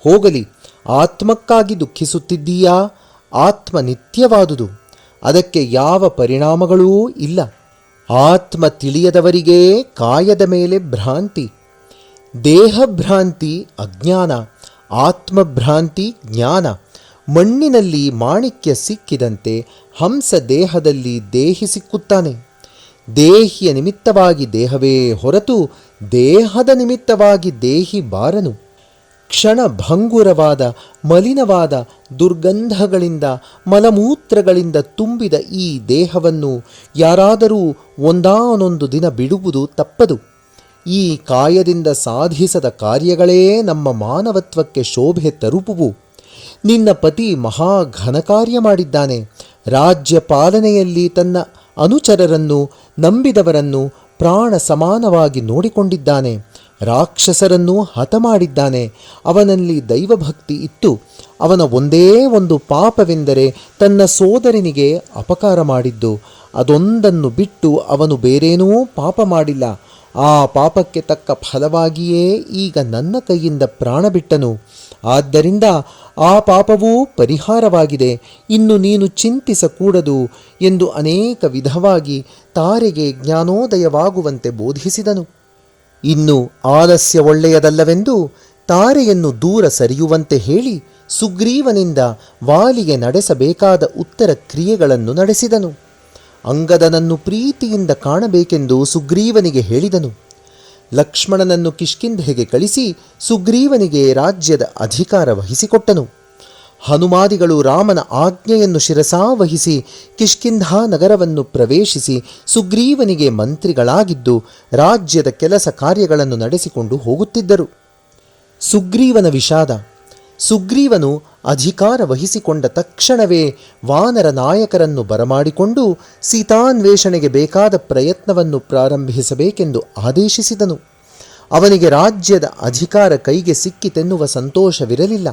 ಹೋಗಲಿ, ಆತ್ಮಕ್ಕಾಗಿ ದುಃಖಿಸುತ್ತಿದ್ದೀಯಾ? ಆತ್ಮ ನಿತ್ಯವಾದುದು, ಅದಕ್ಕೆ ಯಾವ ಪರಿಣಾಮಗಳೂ ಇಲ್ಲ. ಆತ್ಮ ತಿಳಿಯದವರಿಗೆ ಕಾಯದ ಮೇಲೆ ಭ್ರಾಂತಿ. ದೇಹಭ್ರಾಂತಿ ಅಜ್ಞಾನ, ಆತ್ಮಭ್ರಾಂತಿ ಜ್ಞಾನ. ಮಣ್ಣಿನಲ್ಲಿ ಮಾಣಿಕ್ಯ ಸಿಕ್ಕಿದಂತೆ ಹಂಸ ದೇಹದಲ್ಲಿ ದೇಹಿ ಸಿಕ್ಕುತ್ತಾನೆ. ದೇಹಿಯ ನಿಮಿತ್ತವಾಗಿ ದೇಹವೇ ಹೊರತು ದೇಹದ ನಿಮಿತ್ತವಾಗಿ ದೇಹಿ ಬಾರನು. ಕ್ಷಣಭಂಗುರವಾದ ಮಲಿನವಾದ ದುರ್ಗಂಧಗಳಿಂದ ಮಲಮೂತ್ರಗಳಿಂದ ತುಂಬಿದ ಈ ದೇಹವನ್ನು ಯಾರಾದರೂ ಒಂದಾನೊಂದು ದಿನ ಬಿಡುವುದು ತಪ್ಪದು. ಈ ಕಾಯದಿಂದ ಸಾಧಿಸದ ಕಾರ್ಯಗಳೇ ನಮ್ಮ ಮಾನವತ್ವಕ್ಕೆ ಶೋಭೆ ತರುಪುವು. ನಿನ್ನ ಪತಿ ಮಹಾ ಘನಕಾರ್ಯ ಮಾಡಿದ್ದಾನೆ. ರಾಜ್ಯ ಪಾಲನೆಯಲ್ಲಿ ತನ್ನ ಅನುಚರರನ್ನು, ನಂಬಿದವರನ್ನು ಪ್ರಾಣ ಸಮಾನವಾಗಿ ನೋಡಿಕೊಂಡಿದ್ದಾನೆ. ರಾಕ್ಷಸರನ್ನು ಹತ ಮಾಡಿದ್ದಾನೆ. ಅವನಲ್ಲಿ ದೈವಭಕ್ತಿ ಇತ್ತು. ಅವನ ಒಂದೇ ಒಂದು ಪಾಪವೆಂದರೆ ತನ್ನ ಸೋದರನಿಗೆ ಅಪಕಾರ ಮಾಡಿದ್ದು. ಅದೊಂದನ್ನು ಬಿಟ್ಟು ಅವನು ಬೇರೇನೂ ಪಾಪ ಮಾಡಿಲ್ಲ. ಆ ಪಾಪಕ್ಕೆ ತಕ್ಕ ಫಲವಾಗಿಯೇ ಈಗ ನನ್ನ ಕೈಯಿಂದ ಪ್ರಾಣ ಬಿಟ್ಟನು. ಆದ್ದರಿಂದ ಆ ಪಾಪವೂ ಪರಿಹಾರವಾಗಿದೆ. ಇನ್ನು ನೀನು ಚಿಂತಿಸಕೂಡದು ಎಂದು ಅನೇಕ ವಿಧವಾಗಿ ತಾರೆಗೆ ಜ್ಞಾನೋದಯವಾಗುವಂತೆ ಬೋಧಿಸಿದನು. ಇನ್ನು ಆಲಸ್ಯ ಒಳ್ಳೆಯದಲ್ಲವೆಂದು ತಾರೆಯನ್ನು ದೂರ ಸರಿಯುವಂತೆ ಹೇಳಿ ಸುಗ್ರೀವನಿಂದ ವಾಲಿಗೆ ನಡೆಸಬೇಕಾದ ಉತ್ತರ ಕ್ರಿಯೆಗಳನ್ನು ನಡೆಸಿದನು. ಅಂಗದನನ್ನು ಪ್ರೀತಿಯಿಂದ ಕಾಣಬೇಕೆಂದು ಸುಗ್ರೀವನಿಗೆ ಹೇಳಿದನು. ಲಕ್ಷ್ಮಣನನ್ನು ಕಿಷ್ಕಿಂಧೆಗೆ ಕಳಿಸಿ ಸುಗ್ರೀವನಿಗೆ ರಾಜ್ಯದ ಅಧಿಕಾರ ವಹಿಸಿಕೊಟ್ಟನು. ಹನುಮಾದಿಗಳು ರಾಮನ ಆಜ್ಞೆಯನ್ನು ಶಿರಸಾವಹಿಸಿ ಕಿಷ್ಕಿಂಧಾ ನಗರವನ್ನು ಪ್ರವೇಶಿಸಿ ಸುಗ್ರೀವನಿಗೆ ಮಂತ್ರಿಗಳಾಗಿದ್ದು ರಾಜ್ಯದ ಕೆಲಸ ಕಾರ್ಯಗಳನ್ನು ನಡೆಸಿಕೊಂಡು ಹೋಗುತ್ತಿದ್ದರು. ಸುಗ್ರೀವನ ವಿಷಾದ. ಸುಗ್ರೀವನು ಅಧಿಕಾರ ವಹಿಸಿಕೊಂಡ ತಕ್ಷಣವೇ ವಾನರ ನಾಯಕರನ್ನು ಬರಮಾಡಿಕೊಂಡು ಸೀತಾನ್ವೇಷಣೆಗೆ ಬೇಕಾದ ಪ್ರಯತ್ನವನ್ನು ಪ್ರಾರಂಭಿಸಬೇಕೆಂದು ಆದೇಶಿಸಿದನು. ಅವನಿಗೆ ರಾಜ್ಯದ ಅಧಿಕಾರ ಕೈಗೆ ಸಿಕ್ಕಿತೆನ್ನುವ ಸಂತೋಷವಿರಲಿಲ್ಲ.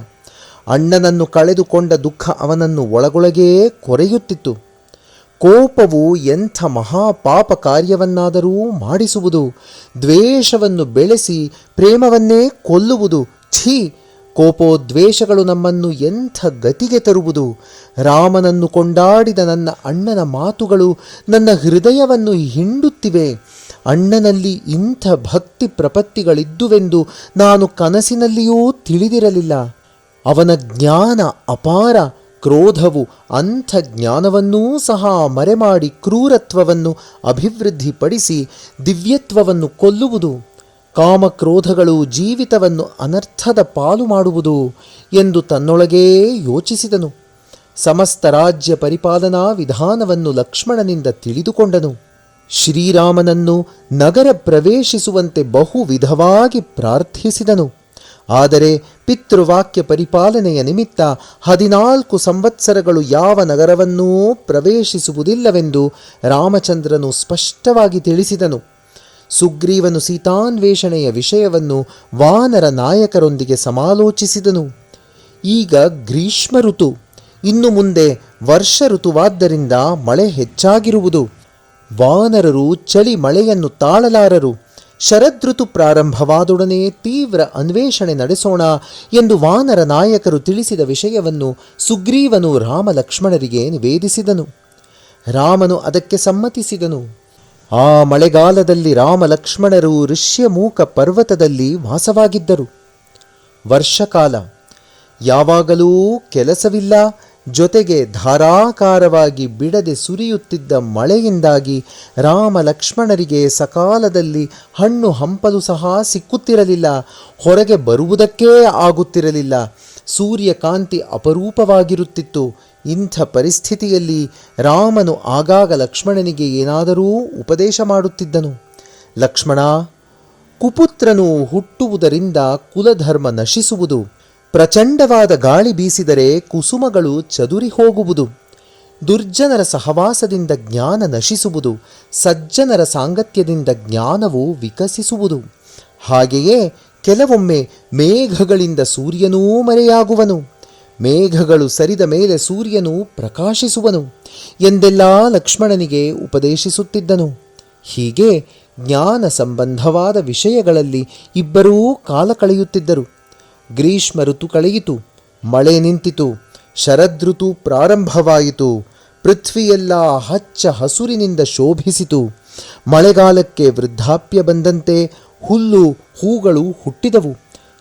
ಅಣ್ಣನನ್ನು ಕಳೆದುಕೊಂಡ ದುಃಖ ಅವನನ್ನು ಒಳಗೊಳಗೇ ಕೊರೆಯುತ್ತಿತ್ತು. ಕೋಪವು ಎಂಥ ಮಹಾಪಾಪ ಕಾರ್ಯವನ್ನಾದರೂ ಮಾಡಿಸುವುದು, ದ್ವೇಷವನ್ನು ಬೆಳೆಸಿ ಪ್ರೇಮವನ್ನೇ ಕೊಲ್ಲುವುದು. ಛೀ, ಕೋಪೋದ್ವೇಷಗಳು ನಮ್ಮನ್ನು ಎಂಥ ಗತಿಗೆ ತರುವುದು. ರಾಮನನ್ನು ಕೊಂಡಾಡಿದ ನನ್ನ ಅಣ್ಣನ ಮಾತುಗಳು ನನ್ನ ಹೃದಯವನ್ನು ಹಿಂಡುತ್ತಿವೆ. ಅಣ್ಣನಲ್ಲಿ ಇಂಥ ಭಕ್ತಿ ಪ್ರಪತ್ತಿಗಳಿದ್ದುವೆಂದು ನಾನು ಕನಸಿನಲ್ಲಿಯೂ ತಿಳಿದಿರಲಿಲ್ಲ. ಅವನ ಜ್ಞಾನ ಅಪಾರ. ಕ್ರೋಧವು ಅಂಥ ಜ್ಞಾನವನ್ನೂ ಸಹ ಮರೆಮಾಡಿ ಕ್ರೂರತ್ವವನ್ನು ಅಭಿವೃದ್ಧಿಪಡಿಸಿ ದಿವ್ಯತ್ವವನ್ನು ಕೊಲ್ಲುವುದು. ಕಾಮಕ್ರೋಧಗಳು ಜೀವಿತವನ್ನು ಅನರ್ಥದ ಪಾಲು ಮಾಡುವುದು ಎಂದು ತನ್ನೊಳಗೇ ಯೋಚಿಸಿದನು. ಸಮಸ್ತ ರಾಜ್ಯ ಪರಿಪಾಲನಾ ವಿಧಾನವನ್ನು ಲಕ್ಷ್ಮಣನಿಂದ ತಿಳಿದುಕೊಂಡನು. ಶ್ರೀರಾಮನನ್ನು ನಗರ ಪ್ರವೇಶಿಸುವಂತೆ ಬಹುವಿಧವಾಗಿ ಪ್ರಾರ್ಥಿಸಿದನು. ಆದರೆ ಪಿತೃವಾಕ್ಯ ಪರಿಪಾಲನೆಯ ನಿಮಿತ್ತ 14 ಸಂವತ್ಸರಗಳು ಯಾವ ನಗರವನ್ನೂ ಪ್ರವೇಶಿಸುವುದಿಲ್ಲವೆಂದು ರಾಮಚಂದ್ರನು ಸ್ಪಷ್ಟವಾಗಿ ತಿಳಿಸಿದನು. ಸುಗ್ರೀವನು ಸೀತಾನ್ವೇಷಣೆಯ ವಿಷಯವನ್ನು ವಾನರ ನಾಯಕರೊಂದಿಗೆ ಸಮಾಲೋಚಿಸಿದನು. ಈಗ ಗ್ರೀಷ್ಮ ಋತು, ಇನ್ನು ಮುಂದೆ ವರ್ಷ ಋತುವಾದ್ದರಿಂದ ಮಳೆ ಹೆಚ್ಚಾಗಿರುವುದು. ವಾನರರು ಚಳಿ ಮಳೆಯನ್ನು ತಾಳಲಾರರು. ಶರದೃತು ಪ್ರಾರಂಭವಾದೊಡನೆ ತೀವ್ರ ಅನ್ವೇಷಣೆ ನಡೆಸೋಣ ಎಂದು ವಾನರ ನಾಯಕರು ತಿಳಿಸಿದ ವಿಷಯವನ್ನು ಸುಗ್ರೀವನು ರಾಮ ಲಕ್ಷ್ಮಣರಿಗೆ ನಿವೇದಿಸಿದನು. ರಾಮನು ಅದಕ್ಕೆ ಸಮ್ಮತಿಸಿದನು. ಆ ಮಳೆಗಾಲದಲ್ಲಿ ರಾಮ ಲಕ್ಷ್ಮಣರು ಋಷ್ಯಮೂಕ ಪರ್ವತದಲ್ಲಿ ವಾಸವಾಗಿದ್ದರು. ವರ್ಷಕಾಲ, ಯಾವಾಗಲೂ ಕೆಲಸವಿಲ್ಲ. ಜೊತೆಗೆ ಧಾರಾಕಾರವಾಗಿ ಬಿಡದೆ ಸುರಿಯುತ್ತಿದ್ದ ಮಳೆಯಿಂದಾಗಿ ರಾಮ ಲಕ್ಷ್ಮಣರಿಗೆ ಸಕಾಲದಲ್ಲಿ ಹಣ್ಣು ಹಂಪಲು ಸಹ ಸಿಕ್ಕುತ್ತಿರಲಿಲ್ಲ. ಹೊರಗೆ ಬರುವುದಕ್ಕೇ ಆಗುತ್ತಿರಲಿಲ್ಲ. ಸೂರ್ಯಕಾಂತಿ ಅಪರೂಪವಾಗಿರುತ್ತಿತ್ತು. ಇಂಥ ಪರಿಸ್ಥಿತಿಯಲ್ಲಿ ರಾಮನು ಆಗಾಗ ಲಕ್ಷ್ಮಣನಿಗೆ ಏನಾದರೂ ಉಪದೇಶ ಮಾಡುತ್ತಿದ್ದನು. ಲಕ್ಷ್ಮಣ, ಕುಪುತ್ರನು ಹುಟ್ಟುವುದರಿಂದ ಕುಲಧರ್ಮ ನಶಿಸುವುದು. ಪ್ರಚಂಡವಾದ ಗಾಳಿ ಬೀಸಿದರೆ ಕುಸುಮಗಳು ಚದುರಿ ಹೋಗುವುದು. ದುರ್ಜನರ ಸಹವಾಸದಿಂದ ಜ್ಞಾನ ನಶಿಸುವುದು. ಸಜ್ಜನರ ಸಾಂಗತ್ಯದಿಂದ ಜ್ಞಾನವು ವಿಕಸಿಸುವುದು. ಹಾಗೆಯೇ ಕೆಲವೊಮ್ಮೆ ಮೇಘಗಳಿಂದ ಸೂರ್ಯನೂ ಮರೆಯಾಗುವನು. ಮೇಘಗಳು ಸರಿದ ಮೇಲೆ ಸೂರ್ಯನು ಪ್ರಕಾಶಿಸುವನು ಎಂದೆಲ್ಲ ಲಕ್ಷ್ಮಣನಿಗೆ ಉಪದೇಶಿಸುತ್ತಿದ್ದನು. ಹೀಗೆ ಜ್ಞಾನ ಸಂಬಂಧವಾದ ವಿಷಯಗಳಲ್ಲಿ ಇಬ್ಬರೂ ಕಾಲ ಕಳೆಯುತ್ತಿದ್ದರು. ಗ್ರೀಷ್ಮ ಋತು ಕಳೆಯಿತು. ಮಳೆ ನಿಂತಿತು. ಶರದೃತು ಪ್ರಾರಂಭವಾಯಿತು. ಪೃಥ್ವಿಯೆಲ್ಲ ಹಚ್ಚ ಹಸುರಿನಿಂದ ಶೋಭಿಸಿತು. ಮಳೆಗಾಲಕ್ಕೆ ವೃದ್ಧಾಪ್ಯ ಬಂದಂತೆ ಹುಲ್ಲು ಹೂಗಳು ಹುಟ್ಟಿದವು.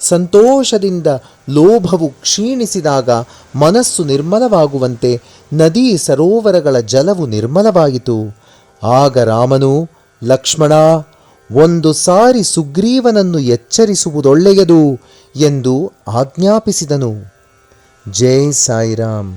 ಸಂತೋಷದಿಂದ ಲೋಭವು ಕ್ಷೀಣಿಸಿದಾಗ ಮನಸ್ಸು ನಿರ್ಮಲವಾಗುವಂತೆ ನದಿ ಸರೋವರಗಳ ಜಲವು ನಿರ್ಮಲವಾಯಿತು. ಆಗ ರಾಮನು, ಲಕ್ಷ್ಮಣ, ಒಂದು ಸಾರಿ ಸುಗ್ರೀವನನ್ನು ಎಚ್ಚರಿಸುವುದೊಳ್ಳೆಯದು ಎಂದು ಆಜ್ಞಾಪಿಸಿದನು. ಜೈ ಸಾಯಿರಾಮ್.